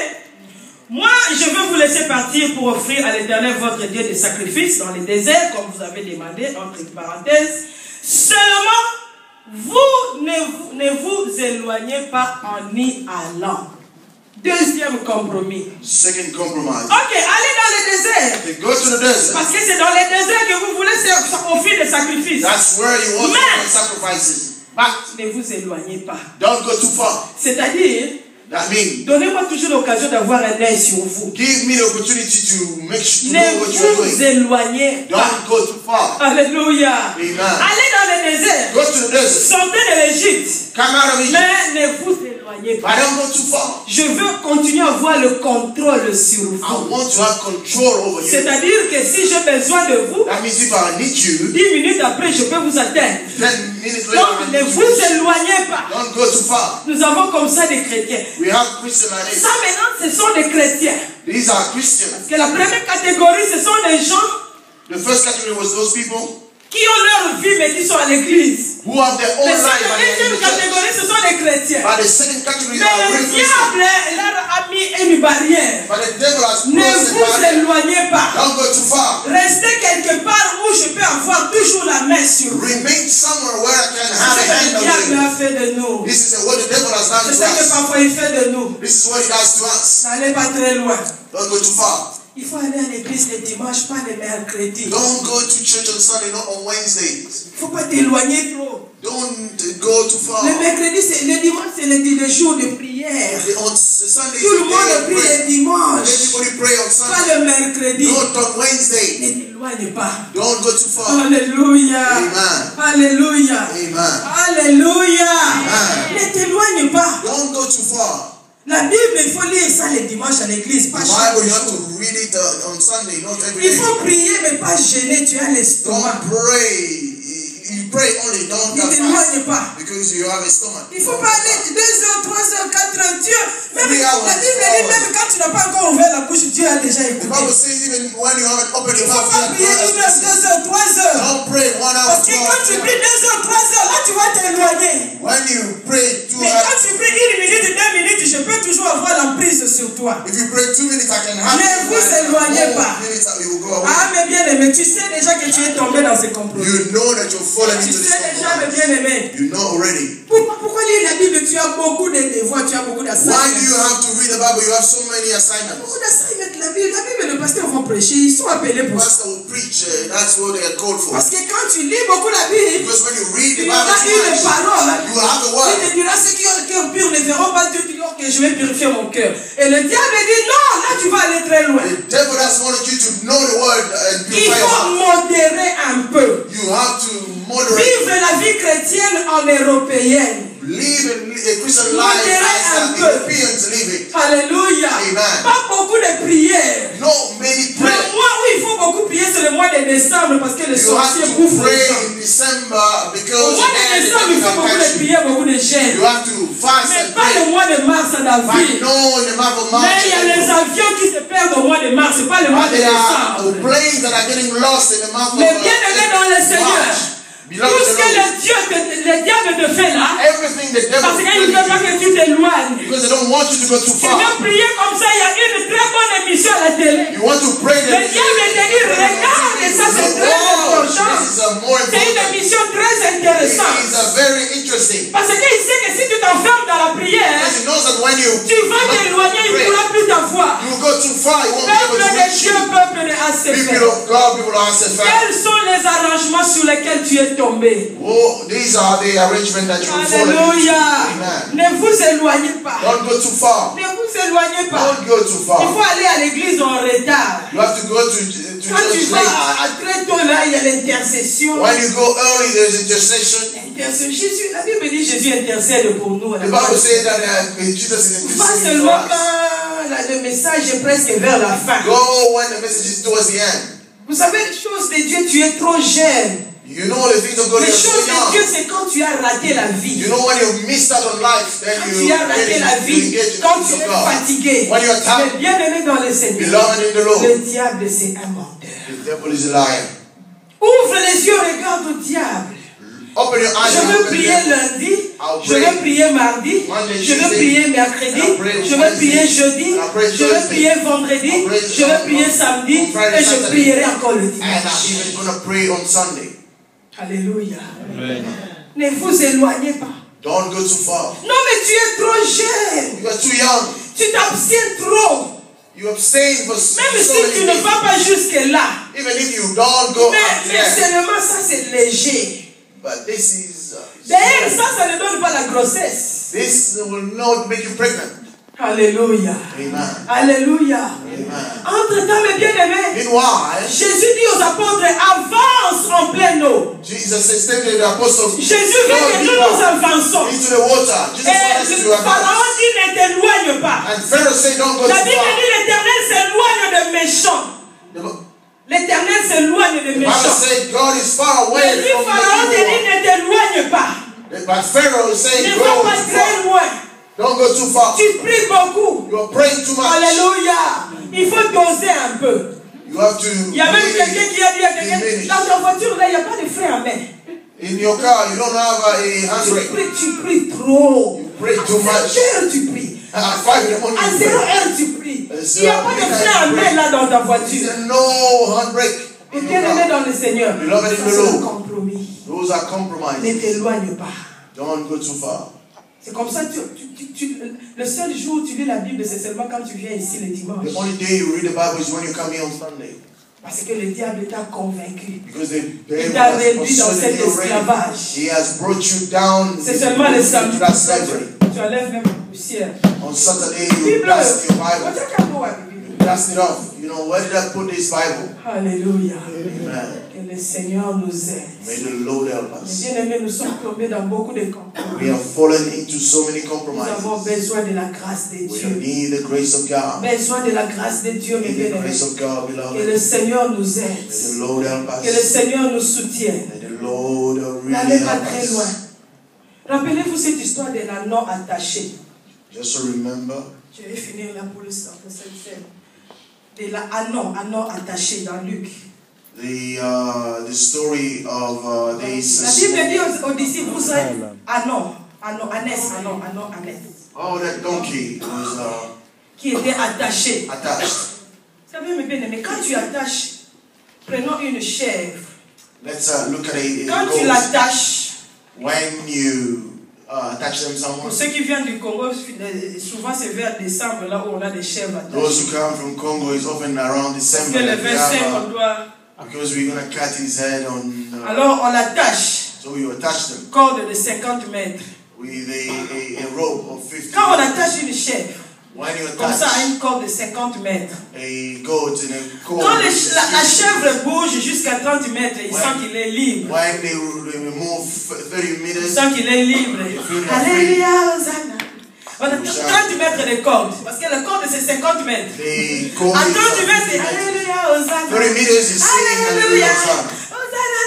Speaker 1: moi je vais vous laisser partir pour offrir à l'Éternel votre Dieu des sacrifices dans les déserts, comme vous avez demandé, entre parenthèses. Seulement, vous ne vous éloignez pas en y allant. Deuxième compromis.
Speaker 3: Second compromise.
Speaker 1: Ok, allez dans le désert.
Speaker 3: They go to the desert.
Speaker 1: Parce que c'est dans le désert que vous voulez offrir des sacrifices.
Speaker 3: That's where you want to
Speaker 1: Mais-
Speaker 3: make sacrifices. But
Speaker 1: Ne vous éloignez pas.
Speaker 3: don't go too far.
Speaker 1: C'est-à-dire,
Speaker 3: That means
Speaker 1: donnez-moi toujours l'occasion d'avoir un œil sur vous.
Speaker 3: give me the opportunity to make sure to
Speaker 1: Ne
Speaker 3: know what you're
Speaker 1: vous
Speaker 3: doing.
Speaker 1: éloignez pas.
Speaker 3: Don't go too far.
Speaker 1: Alléluia.
Speaker 3: Amen.
Speaker 1: Allez dans le désert.
Speaker 3: Go to the desert.
Speaker 1: Sortez de l'Égypte.
Speaker 3: Come out of Egypt.
Speaker 1: Mais ne vous éloignez éloignez
Speaker 3: But
Speaker 1: pas.
Speaker 3: don't go too far.
Speaker 1: Je veux continuer à avoir le contrôle sur
Speaker 3: I
Speaker 1: vous.
Speaker 3: want to have control over you.
Speaker 1: C'est-à-dire que si j'ai besoin de vous,
Speaker 3: That means if I need you,
Speaker 1: 10 minutes après, je peux vous atteindre.
Speaker 3: 10 minutes later,
Speaker 1: Donc,
Speaker 3: I
Speaker 1: ne
Speaker 3: need
Speaker 1: vous
Speaker 3: you.
Speaker 1: éloignez pas.
Speaker 3: Don't go too far.
Speaker 1: Nous avons comme ça des chrétiens.
Speaker 3: We have Christians like this.
Speaker 1: Ça maintenant, ce sont des chrétiens.
Speaker 3: These are Christians.
Speaker 1: Parce que la première catégorie, ce sont des gens
Speaker 3: The first category was those people
Speaker 1: qui ont leur vie mais qui sont à l'église.
Speaker 3: who have their own
Speaker 1: Mais
Speaker 3: life
Speaker 1: cette
Speaker 3: and they're in
Speaker 1: deuxième
Speaker 3: the church.
Speaker 1: catégorie, ce sont des chrétiens.
Speaker 3: But the second category
Speaker 1: Mais
Speaker 3: are
Speaker 1: le
Speaker 3: real Christians.
Speaker 1: diable leur a mis une barrière.
Speaker 3: But the devil has
Speaker 1: Ne
Speaker 3: crossed the
Speaker 1: vous
Speaker 3: barrier.
Speaker 1: éloignez pas.
Speaker 3: Don't go too far.
Speaker 1: Restez quelque part où je peux avoir toujours la main sur vous.
Speaker 3: Remain somewhere where I can have a
Speaker 1: C'est ce que
Speaker 3: hand
Speaker 1: le
Speaker 3: on
Speaker 1: diable
Speaker 3: you.
Speaker 1: a fait de nous.
Speaker 3: This is what the devil has done
Speaker 1: C'est
Speaker 3: to
Speaker 1: ce que
Speaker 3: us.
Speaker 1: parfois il fait de nous.
Speaker 3: This is what he does to us.
Speaker 1: N'allez pas très loin.
Speaker 3: Don't go too far.
Speaker 1: Il faut aller à l'église le dimanche, pas le mercredi.
Speaker 3: Don't go to church on Sunday, not on Wednesdays.
Speaker 1: Il ne faut pas t'éloigner trop.
Speaker 3: Don't go too far.
Speaker 1: Le mercredi, le dimanche, c'est le jour de prière.
Speaker 3: On Sunday,
Speaker 1: Tout le monde prie le dimanche,
Speaker 3: everybody pray on
Speaker 1: pas
Speaker 3: Sunday.
Speaker 1: le mercredi.
Speaker 3: Not on Wednesday.
Speaker 1: Ne t'éloigne pas.
Speaker 3: Don't go too far.
Speaker 1: Alléluia.
Speaker 3: Amen.
Speaker 1: Alléluia.
Speaker 3: Amen.
Speaker 1: Alléluia.
Speaker 3: Amen.
Speaker 1: Ne t'éloigne pas.
Speaker 3: Don't go too far.
Speaker 1: La Bible, il faut lire ça le dimanche à l'église, pas
Speaker 3: The
Speaker 1: chaque
Speaker 3: Bible, you have
Speaker 1: jour.
Speaker 3: to read it on Sunday, not every
Speaker 1: Il
Speaker 3: day.
Speaker 1: faut prier, mais pas gêner. Tu as l'estomac.
Speaker 3: Don't pray. You pray only, don't
Speaker 1: Ne
Speaker 3: fast.
Speaker 1: t'éloigne pas.
Speaker 3: Because you have a stomach.
Speaker 1: Il ne faut pas aller 2 heures, 3 heures, 4 heures. Dieu, même
Speaker 3: Oui,
Speaker 1: la Bible dit, même quand tu n'as pas encore ouvert la bouche, Dieu a déjà
Speaker 3: The
Speaker 1: écouté.
Speaker 3: Bible says even when you haven't opened
Speaker 1: Il
Speaker 3: your
Speaker 1: ne faut
Speaker 3: mouth
Speaker 1: pas
Speaker 3: yet,
Speaker 1: prier 1
Speaker 3: God
Speaker 1: heure,
Speaker 3: has
Speaker 1: 2
Speaker 3: listened.
Speaker 1: heures, 3 heures.
Speaker 3: Don't pray 1 hour,
Speaker 1: Parce que
Speaker 3: 2
Speaker 1: quand tu
Speaker 3: hours.
Speaker 1: pries 2 heures, 3 heures, là tu vas t'éloigner.
Speaker 3: When you pray 2
Speaker 1: Mais quand
Speaker 3: hours,
Speaker 1: tu pries 1 minute, 2 minutes, je peux toujours avoir l'emprise sur toi.
Speaker 3: if you pray 2 minutes, I can have
Speaker 1: Ne vous éloignez pas.
Speaker 3: minutes, you will go away.
Speaker 1: Ah, mais bien aimé, tu sais déjà que tu es tombé dans ce compromis.
Speaker 3: You know that you're falling
Speaker 1: Tu
Speaker 3: into this
Speaker 1: sais déjà, mais
Speaker 3: compromise.
Speaker 1: bien aimé.
Speaker 3: You know already.
Speaker 1: Pourquoi lire la Bible? Tu as beaucoup de devoirs, tu as beaucoup
Speaker 3: Why do you
Speaker 1: d'assignments.
Speaker 3: have to read the Bible? You have so many assignments.
Speaker 1: Beaucoup d'assignments, la Bible, le pasteur vont prêcher, ils sont appelés pour ça.
Speaker 3: Pastor will preach. That's what they are called for.
Speaker 1: Parce que quand tu lis beaucoup la Bible,
Speaker 3: Because when you read the
Speaker 1: il y
Speaker 3: Bible
Speaker 1: aura
Speaker 3: too
Speaker 1: une
Speaker 3: much,
Speaker 1: parole.
Speaker 3: you will have the
Speaker 1: Il
Speaker 3: word.
Speaker 1: te dira ceux qui ont le cœur pur ne verront pas Dieu, dit que je vais purifier mon cœur. Et le diable dit non, là tu vas aller très loin.
Speaker 3: The devil has wanted you to know the word and
Speaker 1: Il
Speaker 3: purify your
Speaker 1: faut
Speaker 3: heart.
Speaker 1: modérer un peu.
Speaker 3: You have to moderate.
Speaker 1: Vivre la vie chrétienne en européenne.
Speaker 3: Live a Christian life
Speaker 1: Modérer
Speaker 3: as
Speaker 1: un
Speaker 3: the
Speaker 1: peu.
Speaker 3: Europeans live it.
Speaker 1: Alléluia.
Speaker 3: Amen.
Speaker 1: Pas beaucoup de prières.
Speaker 3: Not many
Speaker 1: Le
Speaker 3: pray.
Speaker 1: mois où il faut beaucoup prier, c'est le mois de décembre parce que les
Speaker 3: You have
Speaker 1: sorciers
Speaker 3: to
Speaker 1: bouffent les
Speaker 3: pray
Speaker 1: gens.
Speaker 3: in December
Speaker 1: Au
Speaker 3: because
Speaker 1: mois de
Speaker 3: then
Speaker 1: décembre, il faut beaucoup de
Speaker 3: catch you.
Speaker 1: prières, beaucoup de jeûnes.
Speaker 3: You have to fast
Speaker 1: Mais
Speaker 3: and
Speaker 1: pas le
Speaker 3: pray.
Speaker 1: mois de mars à
Speaker 3: But
Speaker 1: d'avril.
Speaker 3: no, in the month of March,
Speaker 1: Mais il y a les avions qui se perdent au mois de mars, c'est pas le mois de
Speaker 3: there are
Speaker 1: décembre.
Speaker 3: planes that are getting lost in the month of
Speaker 1: Mais bien aimé dans le Seigneur,
Speaker 3: March.
Speaker 1: tout
Speaker 3: Beloved
Speaker 1: ce
Speaker 3: in the
Speaker 1: que
Speaker 3: Lord,
Speaker 1: le diable te fait là,
Speaker 3: everything the devil
Speaker 1: parce qu'il ne
Speaker 3: is
Speaker 1: veut pas que tu t'éloignes.
Speaker 3: because they don't want you to go too
Speaker 1: Tu
Speaker 3: far.
Speaker 1: veux prier comme ça, il y a une très bonne émission à la télé.
Speaker 3: You want to pray
Speaker 1: Le diable te dit, regarde, et ça c'est très important.
Speaker 3: This is a more
Speaker 1: C'est une
Speaker 3: important.
Speaker 1: émission très
Speaker 3: It is
Speaker 1: intéressante.
Speaker 3: a very interesting.
Speaker 1: Parce qu'il sait que si tu t'enfermes dans la prière,
Speaker 3: Because he knows that when you
Speaker 1: tu vas t'éloigner, il ne
Speaker 3: pray,
Speaker 1: pourra plus t'avoir.
Speaker 3: you will go too far. You won't be able
Speaker 1: Peuple
Speaker 3: to
Speaker 1: de
Speaker 3: reach
Speaker 1: Dieu,
Speaker 3: you.
Speaker 1: peuple de ACF.
Speaker 3: People of God, people of ACF.
Speaker 1: Quels sont les arrangements sur lesquels tu es tombé?
Speaker 3: Oh, these are the arrangements that you will follow.
Speaker 1: Alléluia.
Speaker 3: Amen.
Speaker 1: Ne vous éloignez pas.
Speaker 3: Don't go too far.
Speaker 1: Ne vous éloignez pas.
Speaker 3: Don't go too
Speaker 1: Il
Speaker 3: far.
Speaker 1: faut aller à l'église en retard.
Speaker 3: You have to go to
Speaker 1: Quand tu
Speaker 3: church
Speaker 1: vas
Speaker 3: late.
Speaker 1: à très tôt là, il y a l'intercession.
Speaker 3: When you go early, there's intercession.
Speaker 1: Jésus, la Bible dit Jésus intercède pour nous.
Speaker 3: The Bible says that Jesus is
Speaker 1: Pas
Speaker 3: interceding for
Speaker 1: seulement
Speaker 3: us.
Speaker 1: quand le message est presque vers la fin.
Speaker 3: Go when the message is towards the end.
Speaker 1: Vous savez, les choses de Dieu, tu es trop jeune.
Speaker 3: You know the things of God.
Speaker 1: Les
Speaker 3: You're
Speaker 1: choses
Speaker 3: so
Speaker 1: de Dieu,
Speaker 3: young.
Speaker 1: c'est quand tu as raté la vie.
Speaker 3: You know when you missed out on life, then
Speaker 1: Quand
Speaker 3: you
Speaker 1: tu as raté la vie,
Speaker 3: engage in
Speaker 1: quand
Speaker 3: the
Speaker 1: tu
Speaker 3: things
Speaker 1: es
Speaker 3: of God.
Speaker 1: fatigué.
Speaker 3: When you are tired,
Speaker 1: Mais bien aimé dans le Seigneur,
Speaker 3: beloved in the Lord,
Speaker 1: le diable c'est un menteur.
Speaker 3: the devil is a liar.
Speaker 1: Ouvre les yeux, regarde au diable.
Speaker 3: Open your eyes
Speaker 1: Je
Speaker 3: and
Speaker 1: veux
Speaker 3: open
Speaker 1: prier
Speaker 3: them.
Speaker 1: lundi,
Speaker 3: I'll
Speaker 1: je
Speaker 3: pray
Speaker 1: veux prier mardi,
Speaker 3: Monday,
Speaker 1: je veux
Speaker 3: Tuesday.
Speaker 1: prier mercredi,
Speaker 3: I'll pray
Speaker 1: je veux
Speaker 3: Wednesday.
Speaker 1: prier jeudi,
Speaker 3: I'll pray
Speaker 1: je veux
Speaker 3: Thursday.
Speaker 1: prier vendredi,
Speaker 3: I'll pray
Speaker 1: je veux prier samedi
Speaker 3: on Friday,
Speaker 1: et je
Speaker 3: Saturday.
Speaker 1: prierai encore le
Speaker 3: And I'm
Speaker 1: dimanche.
Speaker 3: even going to pray on Sunday.
Speaker 1: Alléluia. Ne vous éloignez pas.
Speaker 3: Don't go too far.
Speaker 1: Non mais tu es trop jeune.
Speaker 3: You are too young.
Speaker 1: Tu t'abstiens trop.
Speaker 3: You abstain for
Speaker 1: Même
Speaker 3: so
Speaker 1: si
Speaker 3: many
Speaker 1: tu ne
Speaker 3: things.
Speaker 1: vas pas jusque là.
Speaker 3: Even if you don't go
Speaker 1: Mais
Speaker 3: up there.
Speaker 1: seulement ça c'est léger.
Speaker 3: But this is
Speaker 1: D'ailleurs, ça ne donne pas la grossesse.
Speaker 3: this will not make you pregnant.
Speaker 1: Alléluia.
Speaker 3: Amen.
Speaker 1: Alléluia.
Speaker 3: Amen.
Speaker 1: Entre-temps, mes bien-aimés,
Speaker 3: Meanwhile,
Speaker 1: Jésus dit aux apôtres, avance en pleine eau.
Speaker 3: Jesus said to the apostles,
Speaker 1: Jésus veut que nous nous avançons.
Speaker 3: into the water. Jesus wants us
Speaker 1: Et
Speaker 3: to
Speaker 1: le Pharaon
Speaker 3: advance.
Speaker 1: dit, ne t'éloigne pas.
Speaker 3: And Pharaoh said, don't go
Speaker 1: La
Speaker 3: too
Speaker 1: Bible
Speaker 3: far.
Speaker 1: dit, l'Éternel s'éloigne des méchants. L'Éternel s'éloigne des
Speaker 3: The Bible
Speaker 1: méchants.
Speaker 3: said God is far
Speaker 1: Et
Speaker 3: away
Speaker 1: lui,
Speaker 3: from
Speaker 1: Pharaon te
Speaker 3: the
Speaker 1: dit,
Speaker 3: evil
Speaker 1: ne t'éloigne pas.
Speaker 3: one. But Pharaoh said,
Speaker 1: Ne
Speaker 3: go
Speaker 1: va
Speaker 3: too
Speaker 1: pas très
Speaker 3: far.
Speaker 1: loin.
Speaker 3: Don't go too far.
Speaker 1: Tu pries beaucoup.
Speaker 3: You are praying too much.
Speaker 1: Alléluia. Il faut doser un peu.
Speaker 3: You have to
Speaker 1: Il y a même quelqu'un qui a dit à quelqu'un,
Speaker 3: diminish.
Speaker 1: dans ta voiture, là, il n'y a pas de frein à main.
Speaker 3: In your car, you don't have a handbrake.
Speaker 1: Tu pries trop.
Speaker 3: You pray too
Speaker 1: À
Speaker 3: much.
Speaker 1: 7 heures, tu pries.
Speaker 3: At 5 in the morning,
Speaker 1: À
Speaker 3: you
Speaker 1: 0
Speaker 3: pray.
Speaker 1: heure, tu pries.
Speaker 3: It's
Speaker 1: Il n'y a pas de frein à main là dans ta voiture.
Speaker 3: There's no handbrake
Speaker 1: Et
Speaker 3: in your
Speaker 1: bien aimé
Speaker 3: car.
Speaker 1: dans le Seigneur,
Speaker 3: Beloved in
Speaker 1: ça
Speaker 3: the
Speaker 1: c'est un
Speaker 3: Lord.
Speaker 1: compromis.
Speaker 3: Those are
Speaker 1: Ne
Speaker 3: compromises.
Speaker 1: t'éloigne pas.
Speaker 3: Don't go too far.
Speaker 1: C'est comme ça, le seul jour où tu lis la Bible, c'est seulement quand tu viens ici le dimanche.
Speaker 3: The only day you read the Bible is when you come here on Sunday.
Speaker 1: Parce que le diable t'a convaincu.
Speaker 3: Because the
Speaker 1: Il
Speaker 3: devil
Speaker 1: t'a
Speaker 3: has
Speaker 1: réduit dans cet
Speaker 3: persuaded you already.
Speaker 1: esclavage.
Speaker 3: He has brought you down
Speaker 1: C'est seulement le samedi.
Speaker 3: to that slavery.
Speaker 1: Tu enlèves même la poussière.
Speaker 3: On Saturday, you
Speaker 1: Bible.
Speaker 3: dust your Bible.
Speaker 1: Alléluia.
Speaker 3: Dust it off. You know, where did I put this Bible?
Speaker 1: Alléluia.
Speaker 3: Amen.
Speaker 1: Que le Seigneur nous aide.
Speaker 3: May the Lord help us.
Speaker 1: Bien aimés, nous sommes tombés dans beaucoup de compromis.
Speaker 3: We have fallen into so many
Speaker 1: Nous avons
Speaker 3: compromises.
Speaker 1: besoin de la grâce de
Speaker 3: We
Speaker 1: Dieu.
Speaker 3: need the grace of God.
Speaker 1: Besoin de la grâce de Dieu, mes
Speaker 3: Need the
Speaker 1: bien-aimés.
Speaker 3: grace of God,
Speaker 1: Que
Speaker 3: beloved.
Speaker 1: le Seigneur nous
Speaker 3: May
Speaker 1: aide.
Speaker 3: the Lord help
Speaker 1: Que le
Speaker 3: us.
Speaker 1: Seigneur nous soutienne.
Speaker 3: May the Lord
Speaker 1: N'allez
Speaker 3: really
Speaker 1: pas
Speaker 3: help
Speaker 1: très loin.
Speaker 3: us.
Speaker 1: Rappelez-vous cette histoire de l'anneau attaché.
Speaker 3: Just to remember,
Speaker 1: Je vais finir là pour cette scène. De l'anneau attaché dans Luc.
Speaker 3: the story of this.
Speaker 1: La Bible dit aux disciples, vous êtes ânesse.
Speaker 3: Oh, that donkey was
Speaker 1: Qui était attaché.
Speaker 3: attached.
Speaker 1: Vous savez, mes bien-aimés, quand tu attaches, prenons une chèvre.
Speaker 3: Let's look at it.
Speaker 1: Quand tu l'attaches,
Speaker 3: When you attach them
Speaker 1: pour
Speaker 3: somewhere.
Speaker 1: ceux qui viennent du Congo, souvent c'est vers décembre, là où on a des chèvres attachées.
Speaker 3: Those who come from Congo is often around
Speaker 1: Parce
Speaker 3: December.
Speaker 1: que le
Speaker 3: that we
Speaker 1: 25,
Speaker 3: have,
Speaker 1: on doit...
Speaker 3: because we're going to cut his head on.
Speaker 1: Alors on l'attache,
Speaker 3: So you attach them
Speaker 1: corde de 50 mètres.
Speaker 3: with a rope of 50.
Speaker 1: Quand on attache une chèvre,
Speaker 3: When you
Speaker 1: comme ça à
Speaker 3: attach
Speaker 1: une corde de 50 mètres,
Speaker 3: a goat in a cord.
Speaker 1: quand la chèvre bouge jusqu'à 30 mètres, il sent qu'il est libre.
Speaker 3: When they move 30
Speaker 1: Il
Speaker 3: meters,
Speaker 1: sent qu'il est libre. Alléluia, Hosanna. On a 30 mètres de corde, parce que la corde c'est 50 mètres.
Speaker 3: the cord
Speaker 1: À
Speaker 3: is
Speaker 1: 30 mètres, c'est
Speaker 3: 30 meters.
Speaker 1: Alléluia, Hosanna.
Speaker 3: 30 meters is singing
Speaker 1: Alléluia.
Speaker 3: Hallelujah. Hosanna.
Speaker 1: Hosanna,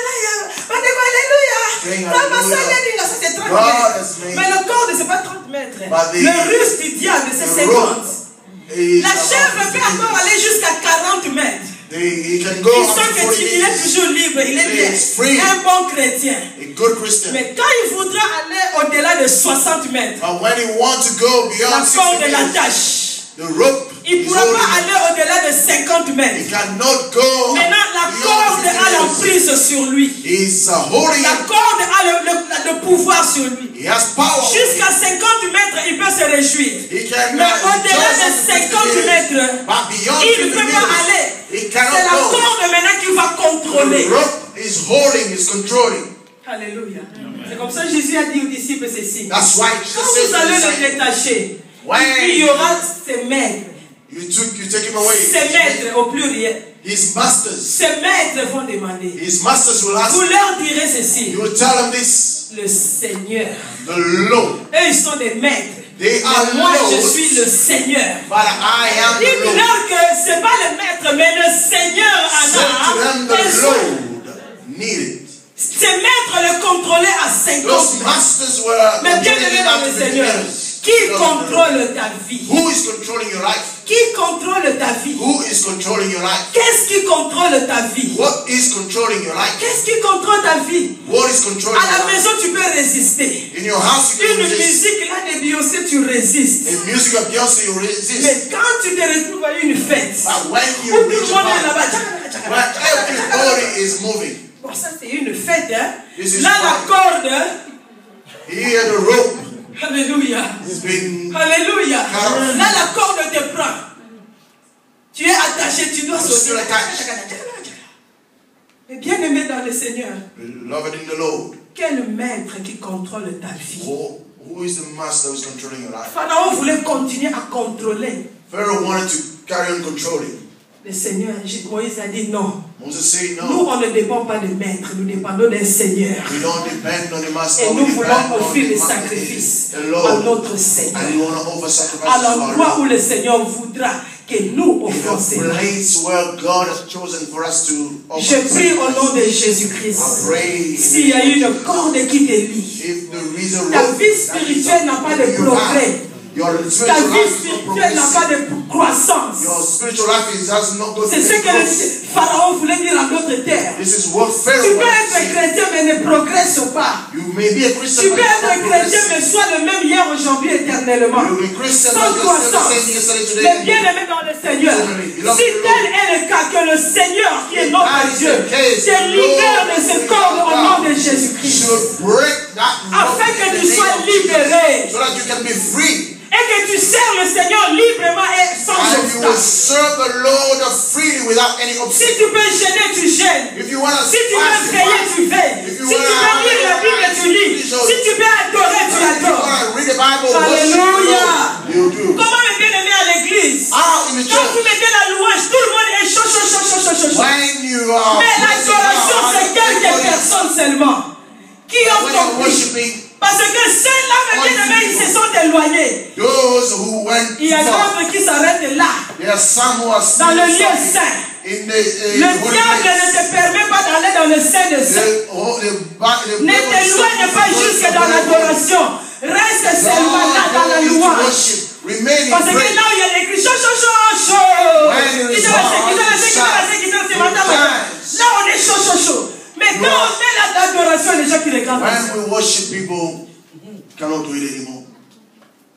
Speaker 1: Alléluia.
Speaker 3: Saying
Speaker 1: Ça va,
Speaker 3: hallelujah.
Speaker 1: ça, ça c'est 30
Speaker 3: God
Speaker 1: mètres.
Speaker 3: has made
Speaker 1: Mais le corde c'est pas 30 mètres.
Speaker 3: But the-
Speaker 1: Le russe du diable c'est
Speaker 3: the
Speaker 1: 50.
Speaker 3: rope is
Speaker 1: La chèvre
Speaker 3: about
Speaker 1: peut encore aller jusqu'à 40 mètres.
Speaker 3: he can go
Speaker 1: Il
Speaker 3: up to
Speaker 1: sent
Speaker 3: 40
Speaker 1: qu'il est
Speaker 3: meters.
Speaker 1: toujours libre, il est bien.
Speaker 3: It's free.
Speaker 1: Un bon chrétien.
Speaker 3: A good Christian.
Speaker 1: Mais quand il voudra aller au-delà de 60 mètres,
Speaker 3: But when he wants to go
Speaker 1: la
Speaker 3: beyond 60
Speaker 1: corde
Speaker 3: meters,
Speaker 1: l'attache.
Speaker 3: the rope
Speaker 1: Il ne
Speaker 3: is
Speaker 1: pourra pas
Speaker 3: holding him.
Speaker 1: aller au-delà de 50
Speaker 3: He
Speaker 1: mètres.
Speaker 3: cannot go
Speaker 1: Maintenant, la
Speaker 3: beyond
Speaker 1: corde
Speaker 3: 50
Speaker 1: a
Speaker 3: meters.
Speaker 1: l'emprise sur lui.
Speaker 3: He's holding
Speaker 1: La
Speaker 3: it.
Speaker 1: corde a le pouvoir sur lui.
Speaker 3: He has power.
Speaker 1: Jusqu'à 50 mètres, il peut se réjouir.
Speaker 3: He can
Speaker 1: Mais au-delà de 50 mètres,
Speaker 3: but beyond
Speaker 1: il ne
Speaker 3: 50
Speaker 1: peut pas
Speaker 3: meters,
Speaker 1: aller.
Speaker 3: he
Speaker 1: C'est
Speaker 3: cannot
Speaker 1: la
Speaker 3: go.
Speaker 1: corde maintenant qui va contrôler.
Speaker 3: The rope is holding, is controlling.
Speaker 1: Alléluia. C'est comme ça que Jésus a dit aux disciples ceci.
Speaker 3: That's why
Speaker 1: Quand
Speaker 3: Jesus
Speaker 1: vous
Speaker 3: said to
Speaker 1: allez
Speaker 3: the
Speaker 1: le
Speaker 3: disciples,
Speaker 1: détacher,
Speaker 3: when
Speaker 1: il y aura ses maîtres.
Speaker 3: you take him away,
Speaker 1: Ses maîtres au pluriel.
Speaker 3: his masters,
Speaker 1: Ses maîtres vont demander.
Speaker 3: his masters will ask,
Speaker 1: Vous leur direz ceci.
Speaker 3: you will tell them this,
Speaker 1: Le Seigneur.
Speaker 3: the Lord.
Speaker 1: Eux, ils sont des maîtres.
Speaker 3: They are
Speaker 1: Mais moi, je
Speaker 3: lords,
Speaker 1: suis le Seigneur.
Speaker 3: but I am the Lord.
Speaker 1: Dites-leur que ce n'est pas le maître, mais le Seigneur
Speaker 3: Say to them,
Speaker 1: en
Speaker 3: the
Speaker 1: a besoin.
Speaker 3: Lord needed.
Speaker 1: Ces maîtres le contrôlaient à 50
Speaker 3: Those
Speaker 1: mètres.
Speaker 3: masters were
Speaker 1: Mais bien
Speaker 3: controlling
Speaker 1: aimé
Speaker 3: him
Speaker 1: dans
Speaker 3: up
Speaker 1: le
Speaker 3: to
Speaker 1: Seigneur,
Speaker 3: 50 meters.
Speaker 1: qui contrôle ta vie?
Speaker 3: Who is controlling your life?
Speaker 1: Qui contrôle ta vie?
Speaker 3: Who is controlling your life?
Speaker 1: Qu'est-ce qui contrôle ta vie?
Speaker 3: What is controlling your life?
Speaker 1: Qu'est-ce qui contrôle ta vie?
Speaker 3: What is controlling
Speaker 1: À la
Speaker 3: your life?
Speaker 1: maison, tu peux résister.
Speaker 3: In your house, you
Speaker 1: Une
Speaker 3: can resist.
Speaker 1: musique là de Beyoncé, tu résistes.
Speaker 3: In music of Beyonce, you resist.
Speaker 1: Mais quand tu te retrouves à une fête,
Speaker 3: But when
Speaker 1: où
Speaker 3: you
Speaker 1: tout le
Speaker 3: reach a
Speaker 1: monde est
Speaker 3: point
Speaker 1: là-bas,
Speaker 3: where everybody is moving,
Speaker 1: bon, ça c'est une fête, hein?
Speaker 3: This is
Speaker 1: Là, la
Speaker 3: fine.
Speaker 1: corde,
Speaker 3: here the rope
Speaker 1: alléluia,
Speaker 3: has been
Speaker 1: alléluia.
Speaker 3: Carole.
Speaker 1: Là, la corde te prend. Tu es attaché, tu dois
Speaker 3: You're
Speaker 1: sauter.
Speaker 3: still attached.
Speaker 1: Mais bien aimé dans le Seigneur,
Speaker 3: Beloved in the Lord.
Speaker 1: quel maître qui contrôle ta vie?
Speaker 3: Who is the master who is controlling your life?
Speaker 1: Pharaon voulait continuer à contrôler.
Speaker 3: Pharaoh wanted to carry on controlling.
Speaker 1: Le Seigneur, Moïse a dit non.
Speaker 3: Moses said
Speaker 1: Nous,
Speaker 3: no.
Speaker 1: on ne dépend pas de maître, nous dépendons d'un Seigneur.
Speaker 3: We don't depend on the master.
Speaker 1: Et
Speaker 3: we
Speaker 1: nous
Speaker 3: depend
Speaker 1: voulons
Speaker 3: on
Speaker 1: offrir
Speaker 3: the
Speaker 1: des
Speaker 3: master,
Speaker 1: sacrifices
Speaker 3: the
Speaker 1: à
Speaker 3: Lord.
Speaker 1: notre Seigneur.
Speaker 3: And we want to offer sacrifices
Speaker 1: À
Speaker 3: to our
Speaker 1: l'endroit où
Speaker 3: Lord.
Speaker 1: le Seigneur voudra que nous
Speaker 3: In
Speaker 1: offrons
Speaker 3: the
Speaker 1: Seigneur.
Speaker 3: place where God has chosen for us to offer
Speaker 1: Je prie au nom de
Speaker 3: sacrifices.
Speaker 1: Jésus-Christ.
Speaker 3: I pray
Speaker 1: S'il y a une corde qui te lie,
Speaker 3: if there is a
Speaker 1: ta
Speaker 3: rope
Speaker 1: vie
Speaker 3: that
Speaker 1: spirituelle n'a pas de progrès.
Speaker 3: your
Speaker 1: Ta
Speaker 3: spiritual
Speaker 1: vie
Speaker 3: life is not
Speaker 1: spirituelle n'a pas
Speaker 3: progressing.
Speaker 1: de croissance.
Speaker 3: Your spiritual life has not got
Speaker 1: C'est ce que le
Speaker 3: growth.
Speaker 1: Pharaon voulait dire à notre terre.
Speaker 3: This is what
Speaker 1: Tu
Speaker 3: Pharaoh
Speaker 1: peux
Speaker 3: wanted
Speaker 1: être
Speaker 3: to say.
Speaker 1: chrétien mais ne progresse pas.
Speaker 3: You may be a Christian,
Speaker 1: Tu
Speaker 3: but
Speaker 1: peux
Speaker 3: you're
Speaker 1: être
Speaker 3: not
Speaker 1: chrétien
Speaker 3: progressing.
Speaker 1: mais sois le même hier, aujourd'hui, éternellement.
Speaker 3: You'll be Christian,
Speaker 1: Sans
Speaker 3: but you're still the
Speaker 1: croissance.
Speaker 3: same yesterday, today.
Speaker 1: Mais bien aimé dans le Seigneur. Si tel est le cas, que le Seigneur qui est notre Dieu te libère de ce corps au nom de Jésus-Christ.
Speaker 3: Should break that
Speaker 1: Afin
Speaker 3: rope
Speaker 1: que
Speaker 3: in the
Speaker 1: tu
Speaker 3: name
Speaker 1: sois
Speaker 3: of Jesus,
Speaker 1: libéré.
Speaker 3: so that you can be free.
Speaker 1: Et que tu sers le Seigneur librement et sans
Speaker 3: And you will
Speaker 1: obstacle.
Speaker 3: serve the Lord freely without any
Speaker 1: Si
Speaker 3: obstacle.
Speaker 1: tu peux gêner, tu gênes.
Speaker 3: If you want to
Speaker 1: Si tu veux veiller, tu veilles. Si tu veux lire la Bible, tu lis. Si tu veux adorer, tu
Speaker 3: If you
Speaker 1: adores.
Speaker 3: want to read the Bible,
Speaker 1: Alléluia.
Speaker 3: worship the Lord, you do.
Speaker 1: Comment me bien aimé à l'église?
Speaker 3: Out in the
Speaker 1: Quand vous
Speaker 3: church,
Speaker 1: mettez la louange, tout le monde est chaud, chaud, chaud, chaud, chaud, chaud.
Speaker 3: when you are
Speaker 1: Mais
Speaker 3: praising
Speaker 1: l'adoration,
Speaker 3: God,
Speaker 1: c'est quelques
Speaker 3: everybody-
Speaker 1: personnes seulement qui ont
Speaker 3: when you're
Speaker 1: compris.
Speaker 3: worshiping,
Speaker 1: Parce que ceux-là, mes bien-aimés, ils se sont éloignés.
Speaker 3: those who went
Speaker 1: Il y a
Speaker 3: too far,
Speaker 1: d'autres qui s'arrêtent là,
Speaker 3: there are some who are still
Speaker 1: dans le lieu
Speaker 3: stopping
Speaker 1: saint.
Speaker 3: in the
Speaker 1: Le
Speaker 3: holy
Speaker 1: diable ne
Speaker 3: place.
Speaker 1: te permet pas d'aller dans le sein de saint.
Speaker 3: The
Speaker 1: Ne t'éloigne pas jusque dans l'adoration. Reste seulement là dans la louange.
Speaker 3: Remain
Speaker 1: Parce
Speaker 3: in
Speaker 1: que
Speaker 3: prayer.
Speaker 1: là où il y a l'écrit chaud, chaud, chaud, chaud.
Speaker 3: When there is
Speaker 1: Là, on est chaud, chaud, chaud. Mais quand on met l'adoration, les gens qui regardent.
Speaker 3: When we worship, people cannot do it anymore.